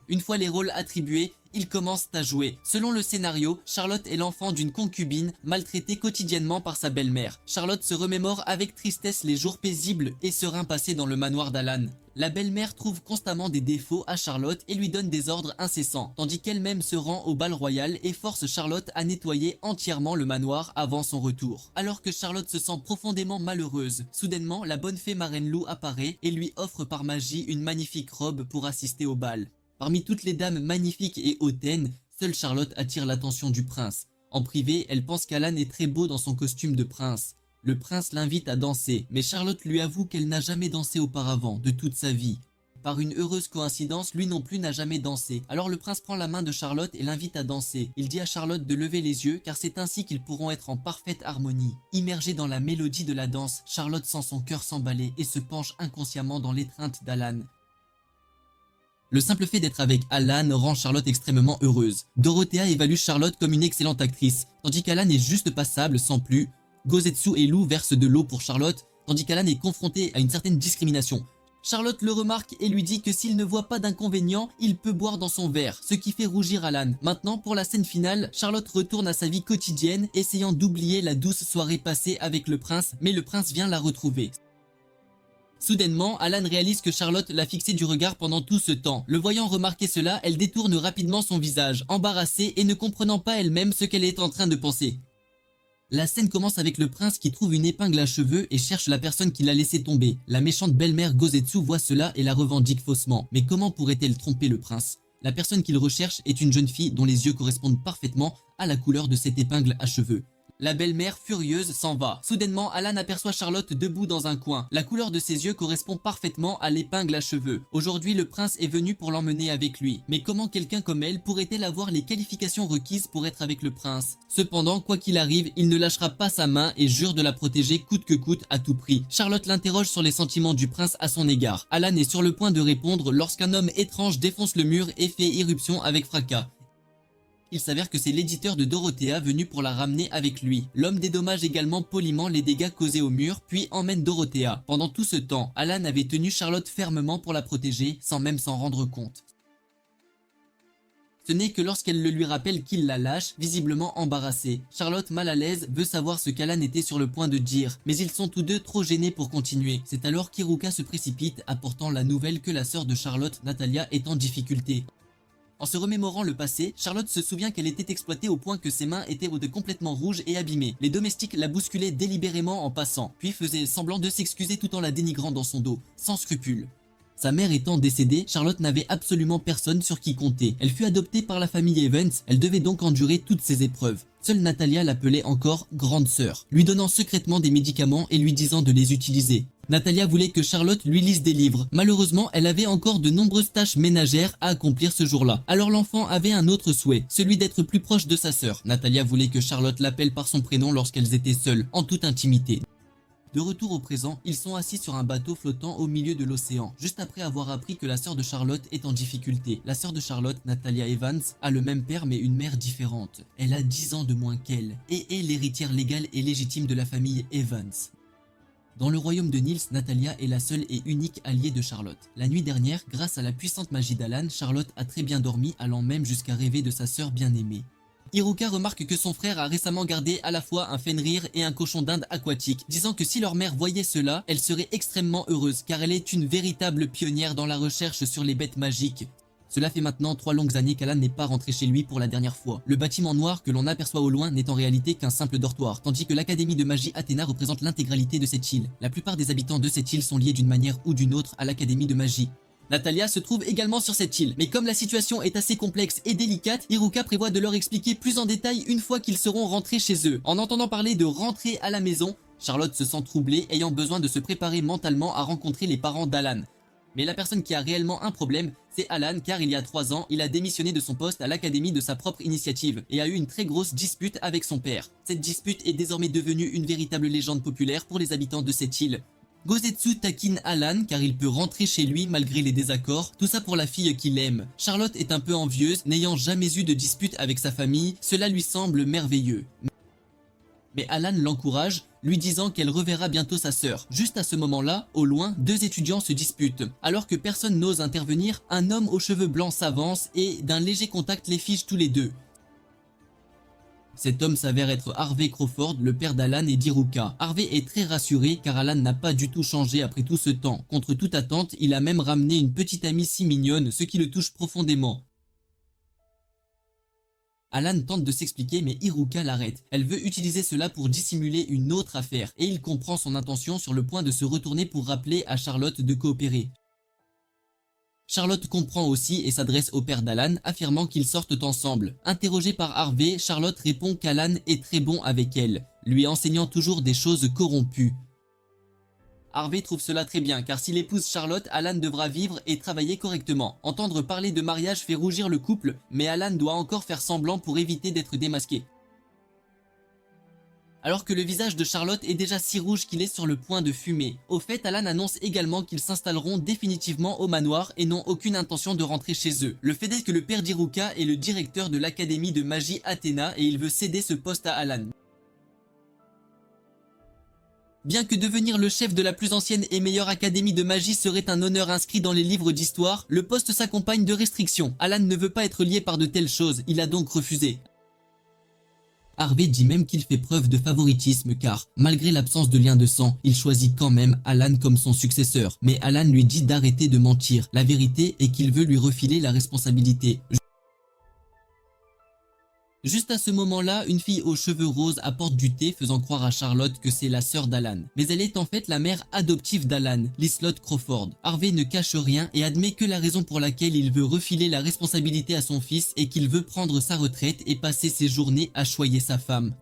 Une fois les rôles attribués, ils commencent à jouer. Selon le scénario, Charlotte est l'enfant d'une concubine maltraitée quotidiennement par sa belle-mère. Charlotte se remémore avec tristesse les jours paisibles et sereins passés dans le manoir d'Alan. La belle-mère trouve constamment des défauts à Charlotte et lui donne des ordres incessants, tandis qu'elle-même se rend au bal royal et force Charlotte à nettoyer entièrement le manoir avant son retour. Alors que Charlotte se sent profondément malheureuse, soudainement la bonne fée marraine Lou apparaît et lui offre par magie une magnifique robe pour assister au bal. Parmi toutes les dames magnifiques et hautaines, seule Charlotte attire l'attention du prince. En privé, elle pense qu'Alan est très beau dans son costume de prince. Le prince l'invite à danser, mais Charlotte lui avoue qu'elle n'a jamais dansé auparavant, de toute sa vie. Par une heureuse coïncidence, lui non plus n'a jamais dansé. Alors le prince prend la main de Charlotte et l'invite à danser. Il dit à Charlotte de lever les yeux, car c'est ainsi qu'ils pourront être en parfaite harmonie. Immergée dans la mélodie de la danse, Charlotte sent son cœur s'emballer et se penche inconsciemment dans l'étreinte d'Alan. Le simple fait d'être avec Alan rend Charlotte extrêmement heureuse. Dorothea évalue Charlotte comme une excellente actrice, tandis qu'Alan est juste passable sans plus. Gozetsu et Lou versent de l'eau pour Charlotte, tandis qu'Alan est confronté à une certaine discrimination. Charlotte le remarque et lui dit que s'il ne voit pas d'inconvénient, il peut boire dans son verre, ce qui fait rougir Alan. Maintenant, pour la scène finale, Charlotte retourne à sa vie quotidienne, essayant d'oublier la douce soirée passée avec le prince, mais le prince vient la retrouver. Soudainement, Alan réalise que Charlotte l'a fixé du regard pendant tout ce temps. Le voyant remarquer cela, elle détourne rapidement son visage, embarrassée et ne comprenant pas elle-même ce qu'elle est en train de penser. La scène commence avec le prince qui trouve une épingle à cheveux et cherche la personne qui l'a laissé tomber. La méchante belle-mère Gozetsu voit cela et la revendique faussement. Mais comment pourrait-elle tromper le prince? La personne qu'il recherche est une jeune fille dont les yeux correspondent parfaitement à la couleur de cette épingle à cheveux. La belle-mère, furieuse, s'en va. Soudainement, Alan aperçoit Charlotte debout dans un coin. La couleur de ses yeux correspond parfaitement à l'épingle à cheveux. Aujourd'hui, le prince est venu pour l'emmener avec lui. Mais comment quelqu'un comme elle pourrait-elle avoir les qualifications requises pour être avec le prince? Cependant, quoi qu'il arrive, il ne lâchera pas sa main et jure de la protéger coûte que coûte à tout prix. Charlotte l'interroge sur les sentiments du prince à son égard. Alan est sur le point de répondre lorsqu'un homme étrange défonce le mur et fait irruption avec fracas. Il s'avère que c'est l'éditeur de Dorothea venu pour la ramener avec lui. L'homme dédommage également poliment les dégâts causés au mur, puis emmène Dorothea. Pendant tout ce temps, Alan avait tenu Charlotte fermement pour la protéger, sans même s'en rendre compte. Ce n'est que lorsqu'elle le lui rappelle qu'il la lâche, visiblement embarrassée. Charlotte, mal à l'aise, veut savoir ce qu'Alan était sur le point de dire, mais ils sont tous deux trop gênés pour continuer. C'est alors qu'Iruka se précipite, apportant la nouvelle que la sœur de Charlotte, Natalia, est en difficulté. En se remémorant le passé, Charlotte se souvient qu'elle était exploitée au point que ses mains étaient complètement rouges et abîmées. Les domestiques la bousculaient délibérément en passant, puis faisaient semblant de s'excuser tout en la dénigrant dans son dos, sans scrupule. Sa mère étant décédée, Charlotte n'avait absolument personne sur qui compter. Elle fut adoptée par la famille Evans, elle devait donc endurer toutes ces épreuves. Seule Natalia l'appelait encore grande sœur, lui donnant secrètement des médicaments et lui disant de les utiliser. Natalia voulait que Charlotte lui lise des livres. Malheureusement, elle avait encore de nombreuses tâches ménagères à accomplir ce jour-là. Alors l'enfant avait un autre souhait, celui d'être plus proche de sa sœur. Natalia voulait que Charlotte l'appelle par son prénom lorsqu'elles étaient seules, en toute intimité. De retour au présent, ils sont assis sur un bateau flottant au milieu de l'océan, juste après avoir appris que la sœur de Charlotte est en difficulté. La sœur de Charlotte, Natalia Evans, a le même père mais une mère différente. Elle a 10 ans de moins qu'elle, et est l'héritière légale et légitime de la famille Evans. Dans le royaume de Nils, Natalia est la seule et unique alliée de Charlotte. La nuit dernière, grâce à la puissante magie d'Alan, Charlotte a très bien dormi, allant même jusqu'à rêver de sa sœur bien-aimée. Iruka remarque que son frère a récemment gardé à la fois un Fenrir et un cochon d'Inde aquatique, disant que si leur mère voyait cela, elle serait extrêmement heureuse car elle est une véritable pionnière dans la recherche sur les bêtes magiques. Cela fait maintenant 3 longues années qu'Alan n'est pas rentré chez lui pour la dernière fois. Le bâtiment noir que l'on aperçoit au loin n'est en réalité qu'un simple dortoir, tandis que l'Académie de magie Athéna représente l'intégralité de cette île. La plupart des habitants de cette île sont liés d'une manière ou d'une autre à l'Académie de magie. Natalia se trouve également sur cette île, mais comme la situation est assez complexe et délicate, Iruka prévoit de leur expliquer plus en détail une fois qu'ils seront rentrés chez eux. En entendant parler de rentrer à la maison, Charlotte se sent troublée, ayant besoin de se préparer mentalement à rencontrer les parents d'Alan. Mais la personne qui a réellement un problème, c'est Alan, car il y a 3 ans, il a démissionné de son poste à l'académie de sa propre initiative et a eu une très grosse dispute avec son père. Cette dispute est désormais devenue une véritable légende populaire pour les habitants de cette île. Gozetsu taquine Alan car il peut rentrer chez lui malgré les désaccords, tout ça pour la fille qu'il aime. Charlotte est un peu envieuse, n'ayant jamais eu de dispute avec sa famille, cela lui semble merveilleux. Mais Alan l'encourage, lui disant qu'elle reverra bientôt sa sœur. Juste à ce moment-là, au loin, 2 étudiants se disputent. Alors que personne n'ose intervenir, un homme aux cheveux blancs s'avance et, d'un léger contact, les fige tous les deux. Cet homme s'avère être Harvey Crawford, le père d'Alan et d'Iruka. Harvey est très rassuré car Alan n'a pas du tout changé après tout ce temps. Contre toute attente, il a même ramené une petite amie si mignonne, ce qui le touche profondément. Alan tente de s'expliquer mais Iruka l'arrête. Elle veut utiliser cela pour dissimuler une autre affaire et il comprend son intention sur le point de se retourner pour rappeler à Charlotte de coopérer. Charlotte comprend aussi et s'adresse au père d'Alan, affirmant qu'ils sortent ensemble. Interrogée par Harvey, Charlotte répond qu'Alan est très bon avec elle, lui enseignant toujours des choses corrompues. Harvey trouve cela très bien, car s'il épouse Charlotte, Alan devra vivre et travailler correctement. Entendre parler de mariage fait rougir le couple, mais Alan doit encore faire semblant pour éviter d'être démasqué. Alors que le visage de Charlotte est déjà si rouge qu'il est sur le point de fumer. Au fait, Alan annonce également qu'ils s'installeront définitivement au manoir et n'ont aucune intention de rentrer chez eux. Le fait est que le père d'Iruka est le directeur de l'académie de magie Athéna et il veut céder ce poste à Alan. Bien que devenir le chef de la plus ancienne et meilleure académie de magie serait un honneur inscrit dans les livres d'histoire, le poste s'accompagne de restrictions. Alan ne veut pas être lié par de telles choses, il a donc refusé. Harvey dit même qu'il fait preuve de favoritisme car, malgré l'absence de lien de sang, il choisit quand même Alan comme son successeur. Mais Alan lui dit d'arrêter de mentir. La vérité est qu'il veut lui refiler la responsabilité. Juste à ce moment-là, une fille aux cheveux roses apporte du thé faisant croire à Charlotte que c'est la sœur d'Alan. Mais elle est en fait la mère adoptive d'Alan, Liselott Crawford. Harvey ne cache rien et admet que la raison pour laquelle il veut refiler la responsabilité à son fils est qu'il veut prendre sa retraite et passer ses journées à choyer sa femme.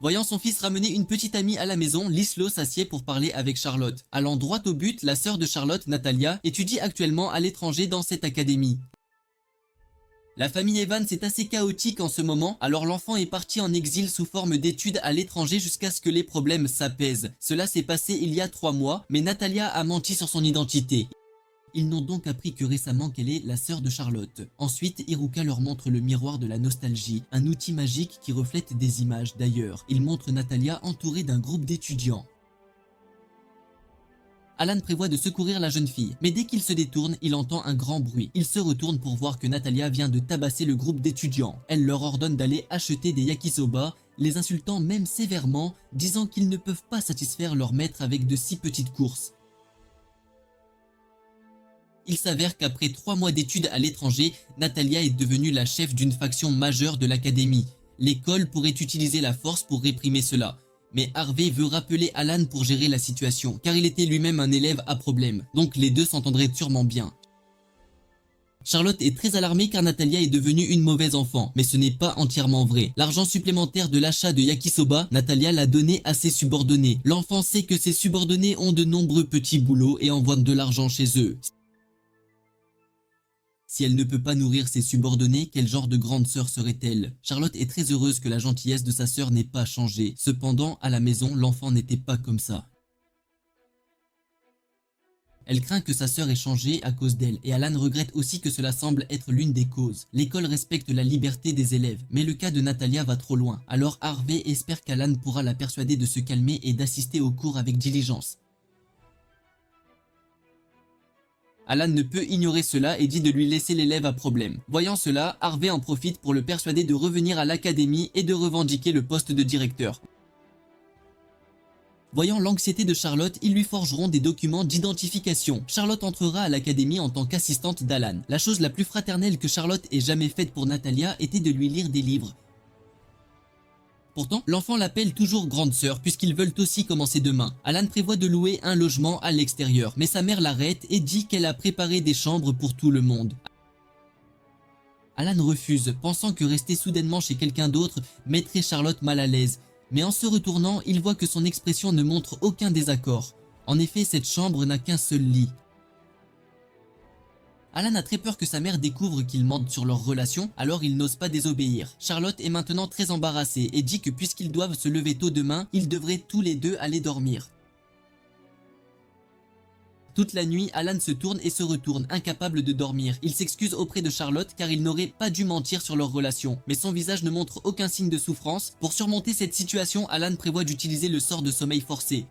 Voyant son fils ramener une petite amie à la maison, Liselott s'assied pour parler avec Charlotte. Allant droit au but, la sœur de Charlotte, Natalia, étudie actuellement à l'étranger dans cette académie. La famille Evans est assez chaotique en ce moment, alors l'enfant est parti en exil sous forme d'études à l'étranger jusqu'à ce que les problèmes s'apaisent. Cela s'est passé il y a 3 mois, mais Natalia a menti sur son identité. Ils n'ont donc appris que récemment qu'elle est la sœur de Charlotte. Ensuite, Iruka leur montre le miroir de la nostalgie, un outil magique qui reflète des images d'ailleurs. Il montre Natalia entourée d'un groupe d'étudiants. Alan prévoit de secourir la jeune fille, mais dès qu'il se détourne, il entend un grand bruit. Il se retourne pour voir que Natalia vient de tabasser le groupe d'étudiants. Elle leur ordonne d'aller acheter des yakisoba, les insultant même sévèrement, disant qu'ils ne peuvent pas satisfaire leur maître avec de si petites courses. Il s'avère qu'après 3 mois d'études à l'étranger, Natalia est devenue la chef d'une faction majeure de l'académie. L'école pourrait utiliser la force pour réprimer cela. Mais Harvey veut rappeler Alan pour gérer la situation, car il était lui-même un élève à problème, donc les deux s'entendraient sûrement bien. Charlotte est très alarmée car Natalia est devenue une mauvaise enfant, mais ce n'est pas entièrement vrai. L'argent supplémentaire de l'achat de yakisoba, Natalia l'a donné à ses subordonnés. L'enfant sait que ses subordonnés ont de nombreux petits boulots et envoient de l'argent chez eux. Si elle ne peut pas nourrir ses subordonnés, quel genre de grande sœur serait-elle? Charlotte est très heureuse que la gentillesse de sa sœur n'ait pas changé. Cependant, à la maison, l'enfant n'était pas comme ça. Elle craint que sa sœur ait changé à cause d'elle, et Alan regrette aussi que cela semble être l'une des causes. L'école respecte la liberté des élèves, mais le cas de Natalia va trop loin. Alors Harvey espère qu'Alan pourra la persuader de se calmer et d'assister aux cours avec diligence. Alan ne peut ignorer cela et dit de lui laisser l'élève à problème. Voyant cela, Harvey en profite pour le persuader de revenir à l'académie et de revendiquer le poste de directeur. Voyant l'anxiété de Charlotte, ils lui forgeront des documents d'identification. Charlotte entrera à l'académie en tant qu'assistante d'Alan. La chose la plus fraternelle que Charlotte ait jamais faite pour Natalia était de lui lire des livres. Pourtant, l'enfant l'appelle toujours grande sœur puisqu'ils veulent aussi commencer demain. Alan prévoit de louer un logement à l'extérieur, mais sa mère l'arrête et dit qu'elle a préparé des chambres pour tout le monde. Alan refuse, pensant que rester soudainement chez quelqu'un d'autre mettrait Charlotte mal à l'aise. Mais en se retournant, il voit que son expression ne montre aucun désaccord. En effet, cette chambre n'a qu'un seul lit. Alan a très peur que sa mère découvre qu'il mente sur leur relation, alors il n'ose pas désobéir. Charlotte est maintenant très embarrassée et dit que puisqu'ils doivent se lever tôt demain, ils devraient tous les deux aller dormir. Toute la nuit, Alan se tourne et se retourne, incapable de dormir. Il s'excuse auprès de Charlotte car il n'aurait pas dû mentir sur leur relation. Mais son visage ne montre aucun signe de souffrance. Pour surmonter cette situation, Alan prévoit d'utiliser le sort de sommeil forcé.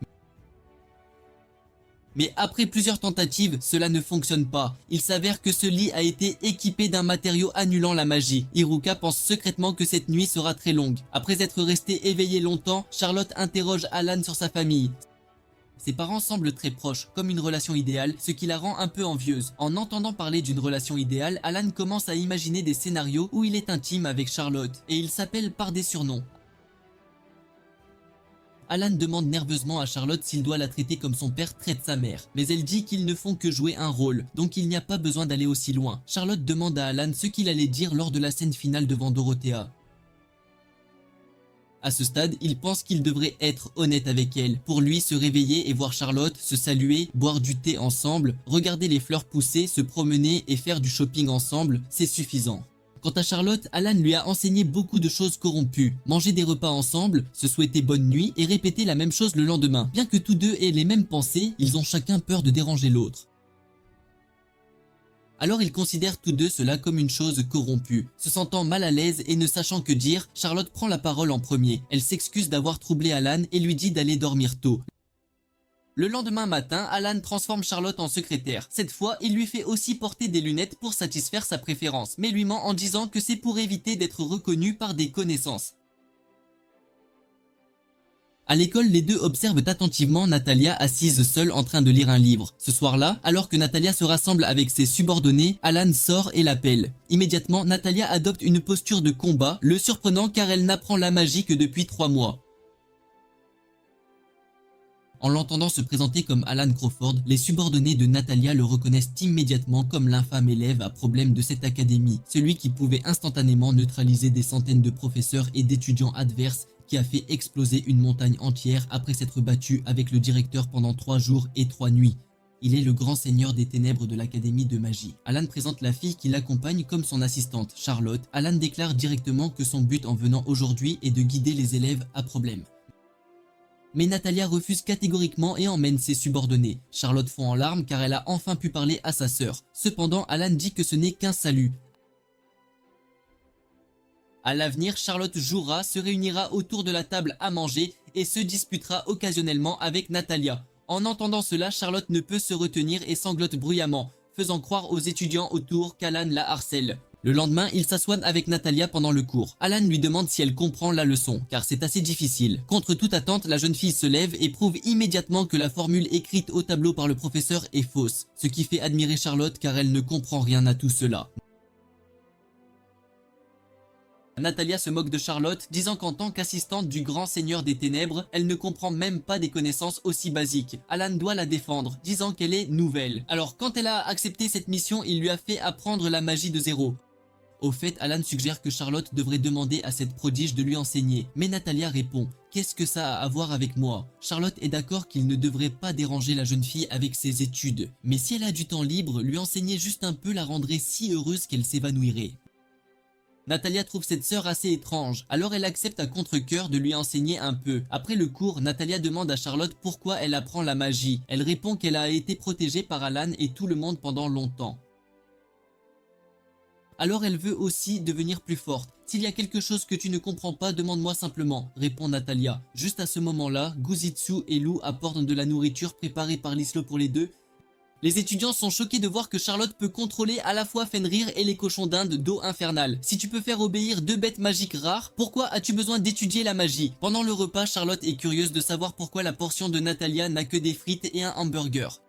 Mais après plusieurs tentatives, cela ne fonctionne pas. Il s'avère que ce lit a été équipé d'un matériau annulant la magie. Hiruka pense secrètement que cette nuit sera très longue. Après être resté éveillé longtemps, Charlotte interroge Alan sur sa famille. Ses parents semblent très proches, comme une relation idéale, ce qui la rend un peu envieuse. En entendant parler d'une relation idéale, Alan commence à imaginer des scénarios où il est intime avec Charlotte, et il s'appelle par des surnoms. Alan demande nerveusement à Charlotte s'il doit la traiter comme son père traite sa mère, mais elle dit qu'ils ne font que jouer un rôle, donc il n'y a pas besoin d'aller aussi loin. Charlotte demande à Alan ce qu'il allait dire lors de la scène finale devant Dorothea. À ce stade, il pense qu'il devrait être honnête avec elle. Pour lui, se réveiller et voir Charlotte, se saluer, boire du thé ensemble, regarder les fleurs pousser, se promener et faire du shopping ensemble, c'est suffisant. Quant à Charlotte, Alan lui a enseigné beaucoup de choses corrompues. Manger des repas ensemble, se souhaiter bonne nuit et répéter la même chose le lendemain. Bien que tous deux aient les mêmes pensées, ils ont chacun peur de déranger l'autre. Alors ils considèrent tous deux cela comme une chose corrompue. Se sentant mal à l'aise et ne sachant que dire, Charlotte prend la parole en premier. Elle s'excuse d'avoir troublé Alan et lui dit d'aller dormir tôt. Le lendemain matin, Alan transforme Charlotte en secrétaire. Cette fois, il lui fait aussi porter des lunettes pour satisfaire sa préférence, mais lui ment en disant que c'est pour éviter d'être reconnu par des connaissances. À l'école, les deux observent attentivement Natalia assise seule en train de lire un livre. Ce soir-là, alors que Natalia se rassemble avec ses subordonnés, Alan sort et l'appelle. Immédiatement, Natalia adopte une posture de combat, le surprenant car elle n'apprend la magie que depuis 3 mois. En l'entendant se présenter comme Alan Crawford, les subordonnés de Natalia le reconnaissent immédiatement comme l'infâme élève à problème de cette académie, celui qui pouvait instantanément neutraliser des centaines de professeurs et d'étudiants adverses, qui a fait exploser une montagne entière après s'être battu avec le directeur pendant 3 jours et 3 nuits. Il est le grand seigneur des ténèbres de l'académie de magie. Alan présente la fille qui l'accompagne comme son assistante, Charlotte. Alan déclare directement que son but en venant aujourd'hui est de guider les élèves à problème. Mais Natalia refuse catégoriquement et emmène ses subordonnés. Charlotte fond en larmes car elle a enfin pu parler à sa sœur. Cependant, Alan dit que ce n'est qu'un salut. À l'avenir, Charlotte jouera, se réunira autour de la table à manger et se disputera occasionnellement avec Natalia. En entendant cela, Charlotte ne peut se retenir et sanglote bruyamment, faisant croire aux étudiants autour qu'Alan la harcèle. Le lendemain, il s'assoit avec Natalia pendant le cours. Alan lui demande si elle comprend la leçon, car c'est assez difficile. Contre toute attente, la jeune fille se lève et prouve immédiatement que la formule écrite au tableau par le professeur est fausse, ce qui fait admirer Charlotte car elle ne comprend rien à tout cela. Natalia se moque de Charlotte, disant qu'en tant qu'assistante du grand seigneur des ténèbres, elle ne comprend même pas des connaissances aussi basiques. Alan doit la défendre, disant qu'elle est nouvelle. Alors quand elle a accepté cette mission, il lui a fait apprendre la magie de zéro. Au fait, Alan suggère que Charlotte devrait demander à cette prodige de lui enseigner, mais Natalia répond « Qu'est-ce que ça a à voir avec moi ?» Charlotte est d'accord qu'il ne devrait pas déranger la jeune fille avec ses études, mais si elle a du temps libre, lui enseigner juste un peu la rendrait si heureuse qu'elle s'évanouirait. Natalia trouve cette sœur assez étrange, alors elle accepte à contre-cœur de lui enseigner un peu. Après le cours, Natalia demande à Charlotte pourquoi elle apprend la magie. Elle répond qu'elle a été protégée par Alan et tout le monde pendant longtemps. Alors elle veut aussi devenir plus forte. S'il y a quelque chose que tu ne comprends pas, demande-moi simplement, répond Natalia. Juste à ce moment-là, Guzitsu et Lou apportent de la nourriture préparée par Lislo pour les deux. Les étudiants sont choqués de voir que Charlotte peut contrôler à la fois Fenrir et les cochons d'Inde d'eau infernale. Si tu peux faire obéir deux bêtes magiques rares, pourquoi as-tu besoin d'étudier la magie? Pendant le repas, Charlotte est curieuse de savoir pourquoi la portion de Natalia n'a que des frites et un hamburger.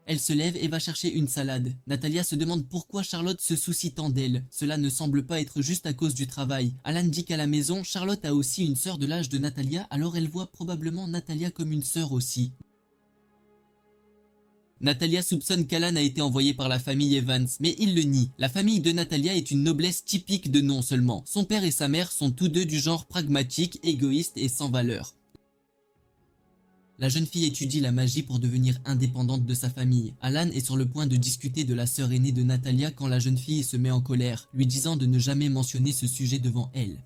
Elle se lève et va chercher une salade. Natalia se demande pourquoi Charlotte se soucie tant d'elle. Cela ne semble pas être juste à cause du travail. Alan dit qu'à la maison, Charlotte a aussi une sœur de l'âge de Natalia, alors elle voit probablement Natalia comme une sœur aussi. Natalia soupçonne qu'Alan a été envoyé par la famille Evans, mais il le nie. La famille de Natalia est une noblesse typique de nom seulement. Son père et sa mère sont tous deux du genre pragmatique, égoïste et sans valeur. La jeune fille étudie la magie pour devenir indépendante de sa famille. Alan est sur le point de discuter de la sœur aînée de Natalia quand la jeune fille se met en colère, lui disant de ne jamais mentionner ce sujet devant elle.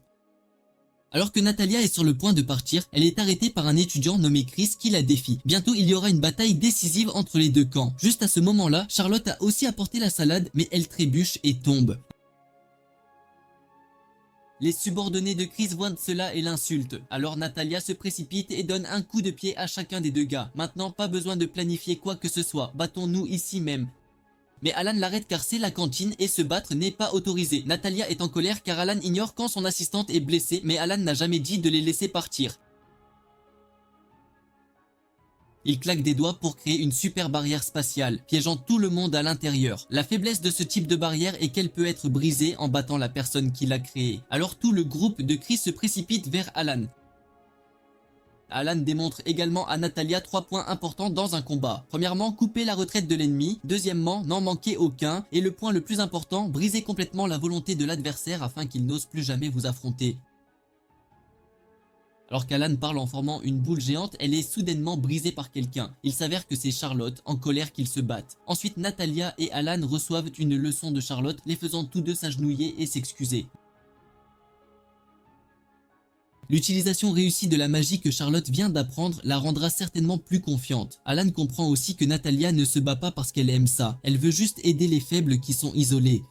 Alors que Natalia est sur le point de partir, elle est arrêtée par un étudiant nommé Chris qui la défie. Bientôt, il y aura une bataille décisive entre les deux camps. Juste à ce moment-là, Charlotte a aussi apporté la salade, mais elle trébuche et tombe. Les subordonnés de Chris voient cela et l'insultent. Alors Natalia se précipite et donne un coup de pied à chacun des deux gars. Maintenant, pas besoin de planifier quoi que ce soit. Battons-nous ici même. Mais Alan l'arrête car c'est la cantine et se battre n'est pas autorisé. Natalia est en colère car Alan ignore quand son assistante est blessée, mais Alan n'a jamais dit de les laisser partir. Il claque des doigts pour créer une super barrière spatiale, piégeant tout le monde à l'intérieur. La faiblesse de ce type de barrière est qu'elle peut être brisée en battant la personne qui l'a créée. Alors tout le groupe de Chris se précipite vers Alan. Alan démontre également à Natalia 3 points importants dans un combat. Premièrement, couper la retraite de l'ennemi. Deuxièmement, n'en manquer aucun. Et le point le plus important, briser complètement la volonté de l'adversaire afin qu'il n'ose plus jamais vous affronter. Alors qu'Alan parle en formant une boule géante, elle est soudainement brisée par quelqu'un. Il s'avère que c'est Charlotte, en colère qu'ils se battent. Ensuite, Natalia et Alan reçoivent une leçon de Charlotte, les faisant tous deux s'agenouiller et s'excuser. L'utilisation réussie de la magie que Charlotte vient d'apprendre la rendra certainement plus confiante. Alan comprend aussi que Natalia ne se bat pas parce qu'elle aime ça, elle veut juste aider les faibles qui sont isolés.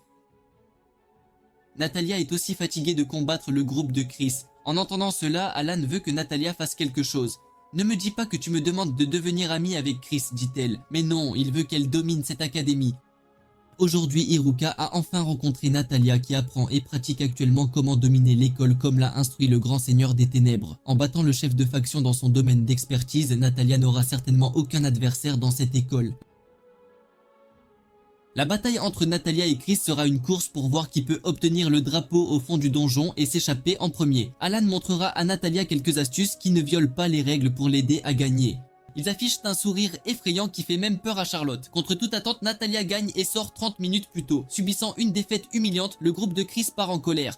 Natalia est aussi fatiguée de combattre le groupe de Chris. En entendant cela, Alan veut que Natalia fasse quelque chose. « Ne me dis pas que tu me demandes de devenir amie avec Chris, dit-elle. Mais non, il veut qu'elle domine cette académie. Aujourd'hui, Iruka a enfin rencontré Natalia qui apprend et pratique actuellement comment dominer l'école comme l'a instruit le grand seigneur des ténèbres. En battant le chef de faction dans son domaine d'expertise, Natalia n'aura certainement aucun adversaire dans cette école. La bataille entre Natalia et Chris sera une course pour voir qui peut obtenir le drapeau au fond du donjon et s'échapper en premier. Alan montrera à Natalia quelques astuces qui ne violent pas les règles pour l'aider à gagner. Ils affichent un sourire effrayant qui fait même peur à Charlotte. Contre toute attente, Natalia gagne et sort 30 minutes plus tôt. Subissant une défaite humiliante, le groupe de Chris part en colère.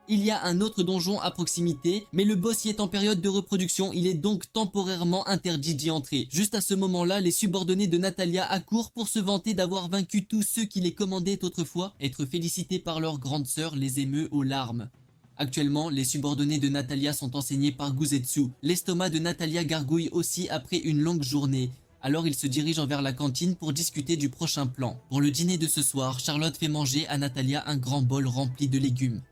Il y a un autre donjon à proximité, mais le boss y est en période de reproduction, il est donc temporairement interdit d'y entrer. Juste à ce moment-là, les subordonnés de Natalia accourent pour se vanter d'avoir vaincu tous ceux qui les commandaient autrefois. Être félicités par leur grande sœur les émeut aux larmes. Actuellement, les subordonnés de Natalia sont enseignés par Guzetsu. L'estomac de Natalia gargouille aussi après une longue journée. Alors ils se dirigent vers la cantine pour discuter du prochain plan. Pour le dîner de ce soir, Charlotte fait manger à Natalia un grand bol rempli de légumes.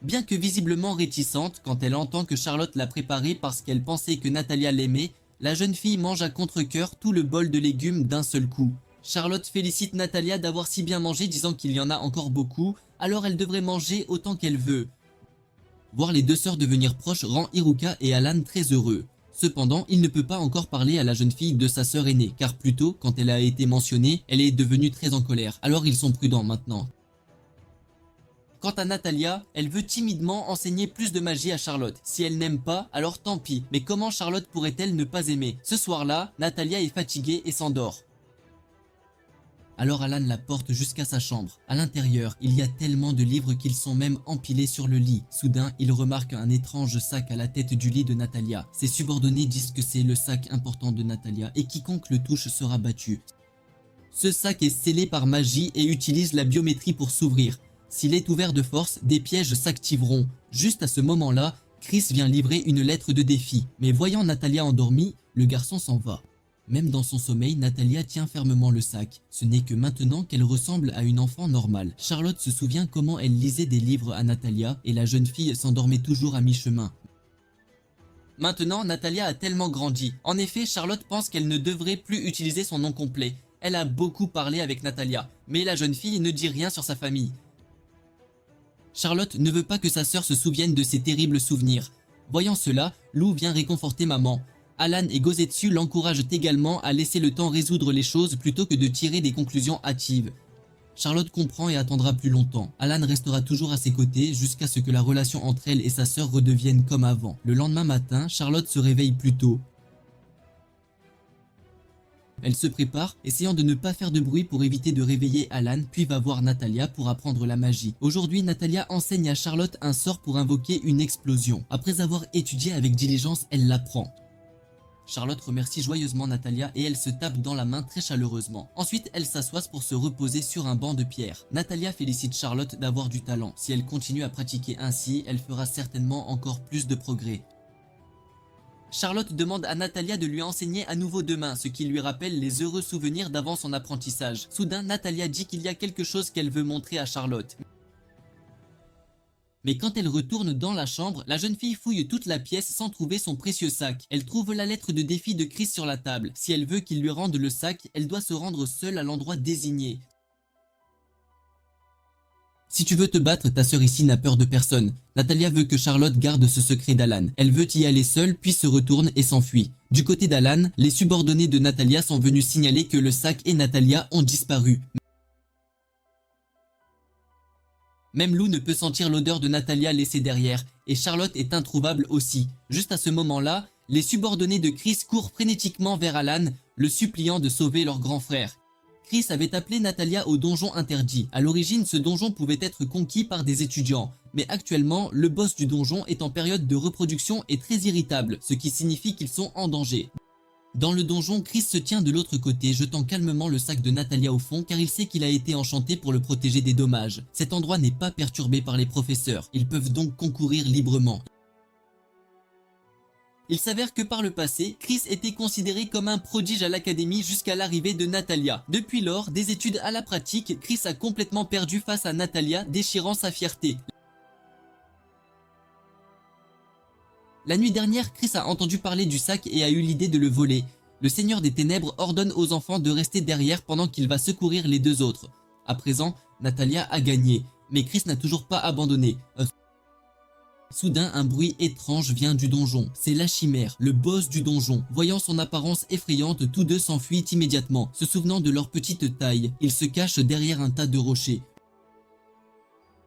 Bien que visiblement réticente, quand elle entend que Charlotte l'a préparé parce qu'elle pensait que Natalia l'aimait, la jeune fille mange à contre-cœur tout le bol de légumes d'un seul coup. Charlotte félicite Natalia d'avoir si bien mangé, disant qu'il y en a encore beaucoup, alors elle devrait manger autant qu'elle veut. Voir les deux sœurs devenir proches rend Hiruka et Alan très heureux. Cependant, il ne peut pas encore parler à la jeune fille de sa sœur aînée, car plus tôt, quand elle a été mentionnée, elle est devenue très en colère, alors ils sont prudents maintenant. Quant à Natalia, elle veut timidement enseigner plus de magie à Charlotte. Si elle n'aime pas, alors tant pis, mais comment Charlotte pourrait-elle ne pas aimer? Ce soir-là, Natalia est fatiguée et s'endort. Alors Alan la porte jusqu'à sa chambre. À l'intérieur, il y a tellement de livres qu'ils sont même empilés sur le lit. Soudain, il remarque un étrange sac à la tête du lit de Natalia. Ses subordonnés disent que c'est le sac important de Natalia et quiconque le touche sera battu. Ce sac est scellé par magie et utilise la biométrie pour s'ouvrir. S'il est ouvert de force, des pièges s'activeront. Juste à ce moment-là, Chris vient livrer une lettre de défi. Mais voyant Natalia endormie, le garçon s'en va. Même dans son sommeil, Natalia tient fermement le sac. Ce n'est que maintenant qu'elle ressemble à une enfant normale. Charlotte se souvient comment elle lisait des livres à Natalia et la jeune fille s'endormait toujours à mi-chemin. Maintenant, Natalia a tellement grandi. En effet, Charlotte pense qu'elle ne devrait plus utiliser son nom complet. Elle a beaucoup parlé avec Natalia, mais la jeune fille ne dit rien sur sa famille. Charlotte ne veut pas que sa sœur se souvienne de ses terribles souvenirs. Voyant cela, Lou vient réconforter maman. Alan et Gozetsu l'encouragent également à laisser le temps résoudre les choses plutôt que de tirer des conclusions hâtives. Charlotte comprend et attendra plus longtemps. Alan restera toujours à ses côtés jusqu'à ce que la relation entre elle et sa sœur redevienne comme avant. Le lendemain matin, Charlotte se réveille plus tôt. Elle se prépare, essayant de ne pas faire de bruit pour éviter de réveiller Alan, puis va voir Natalia pour apprendre la magie. Aujourd'hui, Natalia enseigne à Charlotte un sort pour invoquer une explosion. Après avoir étudié avec diligence, elle l'apprend. Charlotte remercie joyeusement Natalia et elle se tape dans la main très chaleureusement. Ensuite, elle s'assoit pour se reposer sur un banc de pierre. Natalia félicite Charlotte d'avoir du talent. Si elle continue à pratiquer ainsi, elle fera certainement encore plus de progrès. Charlotte demande à Natalia de lui enseigner à nouveau demain, ce qui lui rappelle les heureux souvenirs d'avant son apprentissage. Soudain, Natalia dit qu'il y a quelque chose qu'elle veut montrer à Charlotte. Mais quand elle retourne dans la chambre, la jeune fille fouille toute la pièce sans trouver son précieux sac. Elle trouve la lettre de défi de Chris sur la table. Si elle veut qu'il lui rende le sac, elle doit se rendre seule à l'endroit désigné. Si tu veux te battre, ta sœur ici n'a peur de personne. Natalia veut que Charlotte garde ce secret d'Alan. Elle veut y aller seule, puis se retourne et s'enfuit. Du côté d'Alan, les subordonnés de Natalia sont venus signaler que le sac et Natalia ont disparu. Même Lou ne peut sentir l'odeur de Natalia laissée derrière, et Charlotte est introuvable aussi. Juste à ce moment-là, les subordonnés de Chris courent frénétiquement vers Alan, le suppliant de sauver leur grand frère. Chris avait appelé Natalia au donjon interdit. À l'origine, ce donjon pouvait être conquis par des étudiants. Mais actuellement, le boss du donjon est en période de reproduction et très irritable, ce qui signifie qu'ils sont en danger. Dans le donjon, Chris se tient de l'autre côté, jetant calmement le sac de Natalia au fond, car il sait qu'il a été enchanté pour le protéger des dommages. Cet endroit n'est pas perturbé par les professeurs, ils peuvent donc concourir librement. Il s'avère que par le passé, Chris était considéré comme un prodige à l'académie jusqu'à l'arrivée de Natalia. Depuis lors, des études à la pratique, Chris a complètement perdu face à Natalia, déchirant sa fierté. La nuit dernière, Chris a entendu parler du sac et a eu l'idée de le voler. Le Seigneur des Ténèbres ordonne aux enfants de rester derrière pendant qu'il va secourir les deux autres. À présent, Natalia a gagné, mais Chris n'a toujours pas abandonné. Soudain, un bruit étrange vient du donjon. C'est la chimère, le boss du donjon. Voyant son apparence effrayante, tous deux s'enfuient immédiatement. Se souvenant de leur petite taille, ils se cachent derrière un tas de rochers.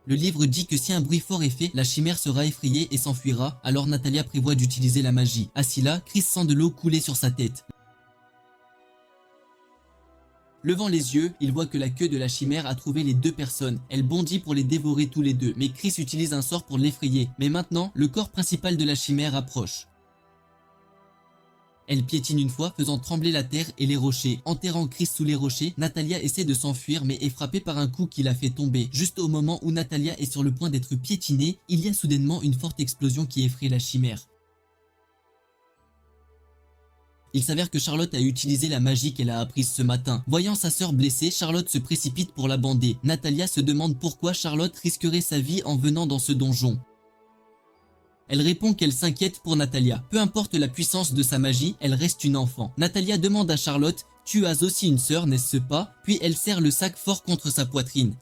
Le livre dit que si un bruit fort est fait, la chimère sera effrayée et s'enfuira, alors Natalia prévoit d'utiliser la magie. Assis là, Chris sent de l'eau couler sur sa tête. Levant les yeux, il voit que la queue de la chimère a trouvé les deux personnes. Elle bondit pour les dévorer tous les deux, mais Chris utilise un sort pour l'effrayer. Mais maintenant, le corps principal de la chimère approche. Elle piétine une fois, faisant trembler la terre et les rochers. Enterrant Chris sous les rochers, Natalia essaie de s'enfuir mais est frappée par un coup qui la fait tomber. Juste au moment où Natalia est sur le point d'être piétinée, il y a soudainement une forte explosion qui effraie la chimère. Il s'avère que Charlotte a utilisé la magie qu'elle a apprise ce matin. Voyant sa sœur blessée, Charlotte se précipite pour la bander. Natalia se demande pourquoi Charlotte risquerait sa vie en venant dans ce donjon. Elle répond qu'elle s'inquiète pour Natalia. Peu importe la puissance de sa magie, elle reste une enfant. Natalia demande à Charlotte « Tu as aussi une sœur, n'est-ce pas ?» Puis elle serre le sac fort contre sa poitrine.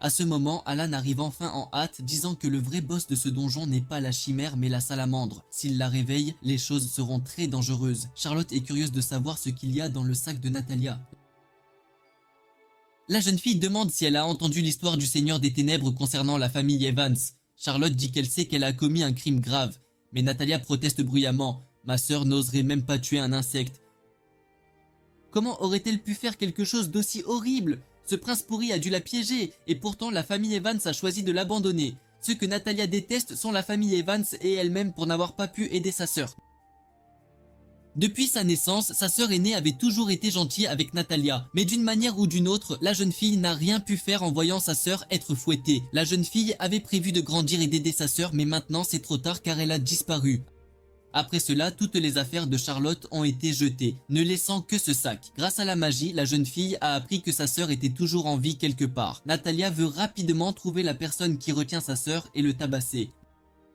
À ce moment, Alan arrive enfin en hâte, disant que le vrai boss de ce donjon n'est pas la chimère mais la salamandre. S'il la réveille, les choses seront très dangereuses. Charlotte est curieuse de savoir ce qu'il y a dans le sac de Natalia. La jeune fille demande si elle a entendu l'histoire du Seigneur des Ténèbres concernant la famille Evans. Charlotte dit qu'elle sait qu'elle a commis un crime grave, mais Natalia proteste bruyamment. « Ma sœur n'oserait même pas tuer un insecte. » Comment aurait-elle pu faire quelque chose d'aussi horrible ? Ce prince pourri a dû la piéger, et pourtant la famille Evans a choisi de l'abandonner. Ceux que Natalia déteste sont la famille Evans et elle-même pour n'avoir pas pu aider sa sœur. Depuis sa naissance, sa sœur aînée avait toujours été gentille avec Natalia, mais d'une manière ou d'une autre, la jeune fille n'a rien pu faire en voyant sa sœur être fouettée. La jeune fille avait prévu de grandir et d'aider sa sœur, mais maintenant c'est trop tard car elle a disparu. Après cela, toutes les affaires de Charlotte ont été jetées, ne laissant que ce sac. Grâce à la magie, la jeune fille a appris que sa sœur était toujours en vie quelque part. Natalia veut rapidement trouver la personne qui retient sa sœur et le tabasser.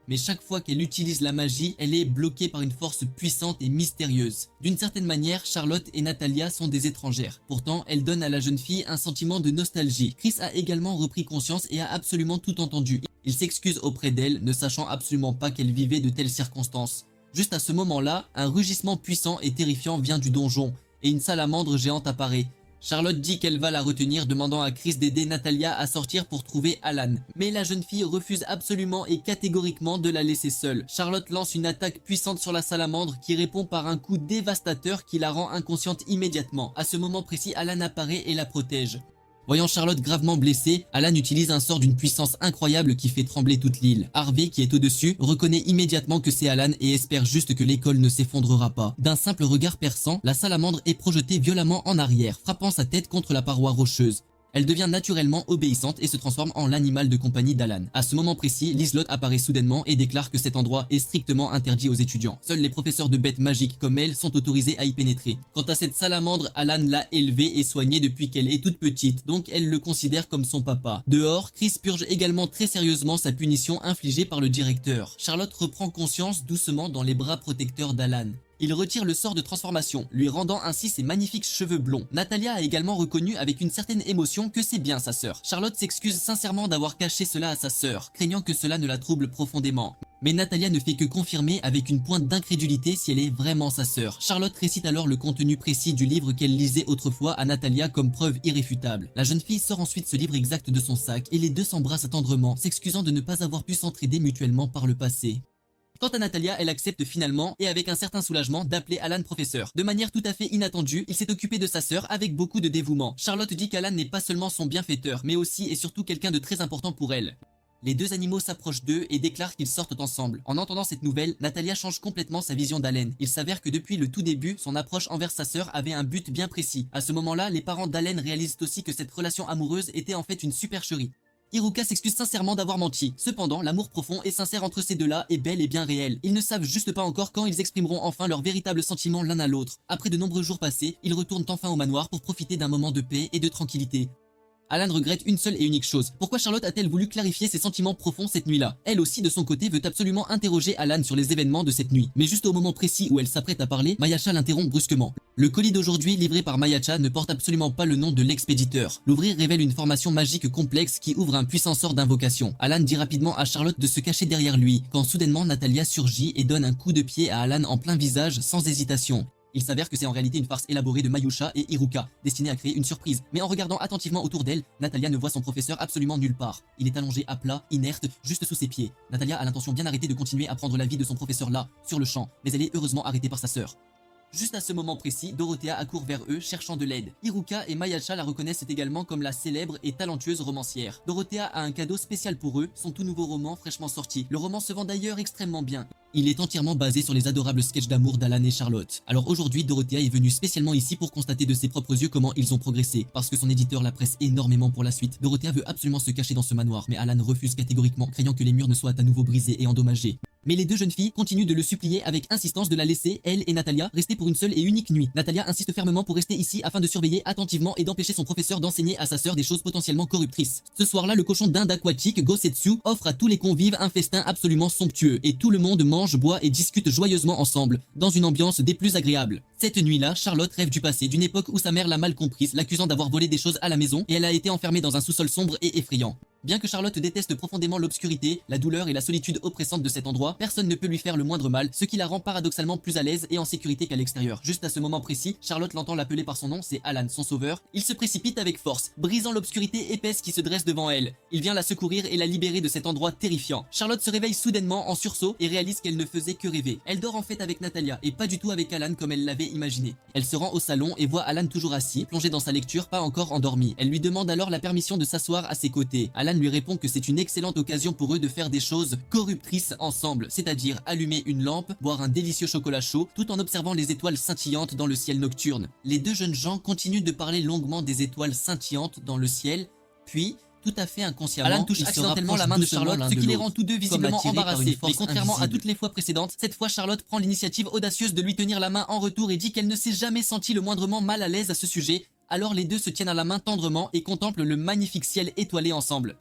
Mais chaque fois qu'elle utilise la magie, elle est bloquée par une force puissante et mystérieuse. D'une certaine manière, Charlotte et Natalia sont des étrangères. Pourtant, elle donne à la jeune fille un sentiment de nostalgie. Chris a également repris conscience et a absolument tout entendu. Il s'excuse auprès d'elle, ne sachant absolument pas qu'elle vivait de telles circonstances. Juste à ce moment-là, un rugissement puissant et terrifiant vient du donjon, et une salamandre géante apparaît. Charlotte dit qu'elle va la retenir, demandant à Chris d'aider Natalia à sortir pour trouver Alan. Mais la jeune fille refuse absolument et catégoriquement de la laisser seule. Charlotte lance une attaque puissante sur la salamandre qui répond par un coup dévastateur qui la rend inconsciente immédiatement. À ce moment précis, Alan apparaît et la protège. Voyant Charlotte gravement blessée, Alan utilise un sort d'une puissance incroyable qui fait trembler toute l'île. Harvey, qui est au-dessus, reconnaît immédiatement que c'est Alan et espère juste que l'école ne s'effondrera pas. D'un simple regard perçant, la salamandre est projetée violemment en arrière, frappant sa tête contre la paroi rocheuse. Elle devient naturellement obéissante et se transforme en l'animal de compagnie d'Alan. À ce moment précis, Lizelot apparaît soudainement et déclare que cet endroit est strictement interdit aux étudiants. Seuls les professeurs de bêtes magiques comme elle sont autorisés à y pénétrer. Quant à cette salamandre, Alan l'a élevée et soignée depuis qu'elle est toute petite, donc elle le considère comme son papa. Dehors, Chris purge également très sérieusement sa punition infligée par le directeur. Charlotte reprend conscience doucement dans les bras protecteurs d'Alan. Il retire le sort de transformation, lui rendant ainsi ses magnifiques cheveux blonds. Natalia a également reconnu avec une certaine émotion que c'est bien sa sœur. Charlotte s'excuse sincèrement d'avoir caché cela à sa sœur, craignant que cela ne la trouble profondément. Mais Natalia ne fait que confirmer avec une pointe d'incrédulité si elle est vraiment sa sœur. Charlotte récite alors le contenu précis du livre qu'elle lisait autrefois à Natalia comme preuve irréfutable. La jeune fille sort ensuite ce livre exact de son sac et les deux s'embrassent tendrement, s'excusant de ne pas avoir pu s'entraider mutuellement par le passé. Quant à Natalia, elle accepte finalement et avec un certain soulagement d'appeler Alan professeur. De manière tout à fait inattendue, il s'est occupé de sa sœur avec beaucoup de dévouement. Charlotte dit qu'Alan n'est pas seulement son bienfaiteur, mais aussi et surtout quelqu'un de très important pour elle. Les deux animaux s'approchent d'eux et déclarent qu'ils sortent ensemble. En entendant cette nouvelle, Natalia change complètement sa vision d'Allen. Il s'avère que depuis le tout début, son approche envers sa sœur avait un but bien précis. À ce moment-là, les parents d'Allen réalisent aussi que cette relation amoureuse était en fait une supercherie. Iruka s'excuse sincèrement d'avoir menti. Cependant, l'amour profond et sincère entre ces deux-là est bel et bien réel. Ils ne savent juste pas encore quand ils exprimeront enfin leurs véritables sentiments l'un à l'autre. Après de nombreux jours passés, ils retournent enfin au manoir pour profiter d'un moment de paix et de tranquillité. Alan regrette une seule et unique chose. Pourquoi Charlotte a-t-elle voulu clarifier ses sentiments profonds cette nuit-là? Elle aussi, de son côté, veut absolument interroger Alan sur les événements de cette nuit. Mais juste au moment précis où elle s'apprête à parler, Mayacha l'interrompt brusquement. Le colis d'aujourd'hui, livré par Mayacha, ne porte absolument pas le nom de l'expéditeur. L'ouvrir révèle une formation magique complexe qui ouvre un puissant sort d'invocation. Alan dit rapidement à Charlotte de se cacher derrière lui, quand soudainement Natalia surgit et donne un coup de pied à Alan en plein visage sans hésitation. Il s'avère que c'est en réalité une farce élaborée de Mayusha et Iruka, destinée à créer une surprise. Mais en regardant attentivement autour d'elle, Natalia ne voit son professeur absolument nulle part. Il est allongé à plat, inerte, juste sous ses pieds. Natalia a l'intention bien arrêtée de continuer à prendre la vie de son professeur là, sur le champ, mais elle est heureusement arrêtée par sa sœur. Juste à ce moment précis, Dorothea accourt vers eux, cherchant de l'aide. Iruka et Mayacha la reconnaissent également comme la célèbre et talentueuse romancière. Dorothea a un cadeau spécial pour eux, son tout nouveau roman fraîchement sorti. Le roman se vend d'ailleurs extrêmement bien. Il est entièrement basé sur les adorables sketchs d'amour d'Alan et Charlotte. Alors aujourd'hui, Dorothea est venue spécialement ici pour constater de ses propres yeux comment ils ont progressé, parce que son éditeur la presse énormément pour la suite. Dorothea veut absolument se cacher dans ce manoir, mais Alan refuse catégoriquement, craignant que les murs ne soient à nouveau brisés et endommagés. Mais les deux jeunes filles continuent de le supplier avec insistance de la laisser, elle et Natalia, rester pour une seule et unique nuit. Natalia insiste fermement pour rester ici afin de surveiller attentivement et d'empêcher son professeur d'enseigner à sa sœur des choses potentiellement corruptrices. Ce soir-là, le cochon d'Inde aquatique, Gosetsu, offre à tous les convives un festin absolument somptueux et tout le monde mange, boit et discute joyeusement ensemble, dans une ambiance des plus agréables. Cette nuit-là, Charlotte rêve du passé, d'une époque où sa mère l'a mal comprise, l'accusant d'avoir volé des choses à la maison et elle a été enfermée dans un sous-sol sombre et effrayant. Bien que Charlotte déteste profondément l'obscurité, la douleur et la solitude oppressante de cet endroit, personne ne peut lui faire le moindre mal, ce qui la rend paradoxalement plus à l'aise et en sécurité qu'à l'extérieur. Juste à ce moment précis, Charlotte l'entend l'appeler par son nom, c'est Alan, son sauveur. Il se précipite avec force, brisant l'obscurité épaisse qui se dresse devant elle. Il vient la secourir et la libérer de cet endroit terrifiant. Charlotte se réveille soudainement en sursaut et réalise qu'elle ne faisait que rêver. Elle dort en fait avec Natalia et pas du tout avec Alan comme elle l'avait imaginé. Elle se rend au salon et voit Alan toujours assis, plongé dans sa lecture, pas encore endormi. Elle lui demande alors la permission de s'asseoir à ses côtés. Alan lui répond que c'est une excellente occasion pour eux de faire des choses corruptrices ensemble, c'est-à-dire allumer une lampe, boire un délicieux chocolat chaud, tout en observant les étoiles scintillantes dans le ciel nocturne. Les deux jeunes gens continuent de parler longuement des étoiles scintillantes dans le ciel, puis tout à fait inconsciemment, Alan touche accidentellement la main de Charlotte, ce qui les rend tous deux visiblement embarrassés. Mais contrairement à toutes les fois précédentes, cette fois Charlotte prend l'initiative audacieuse de lui tenir la main en retour et dit qu'elle ne s'est jamais sentie le moindrement mal à l'aise à ce sujet. Alors les deux se tiennent à la main tendrement et contemplent le magnifique ciel étoilé ensemble.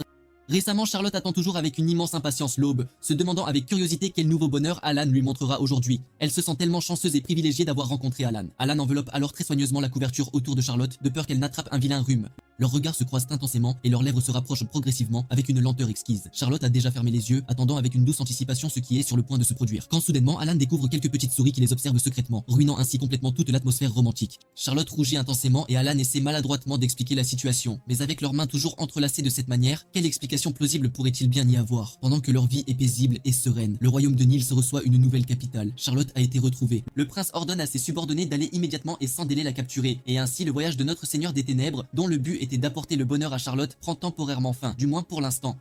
Récemment, Charlotte attend toujours avec une immense impatience l'aube, se demandant avec curiosité quel nouveau bonheur Alan lui montrera aujourd'hui. Elle se sent tellement chanceuse et privilégiée d'avoir rencontré Alan. Alan enveloppe alors très soigneusement la couverture autour de Charlotte, de peur qu'elle n'attrape un vilain rhume. Leurs regards se croisent intensément et leurs lèvres se rapprochent progressivement avec une lenteur exquise. Charlotte a déjà fermé les yeux, attendant avec une douce anticipation ce qui est sur le point de se produire. Quand soudainement, Alan découvre quelques petites souris qui les observent secrètement, ruinant ainsi complètement toute l'atmosphère romantique. Charlotte rougit intensément et Alan essaie maladroitement d'expliquer la situation. Mais avec leurs mains toujours entrelacées de cette manière, quelle explication plausible pourrait-il bien y avoir? Pendant que leur vie est paisible et sereine, le royaume de Nils reçoit une nouvelle capitale. Charlotte a été retrouvée. Le prince ordonne à ses subordonnés d'aller immédiatement et sans délai la capturer. Et ainsi, le voyage de notre Seigneur des Ténèbres, dont le but était d'apporter le bonheur à Charlotte, prend temporairement fin, du moins pour l'instant.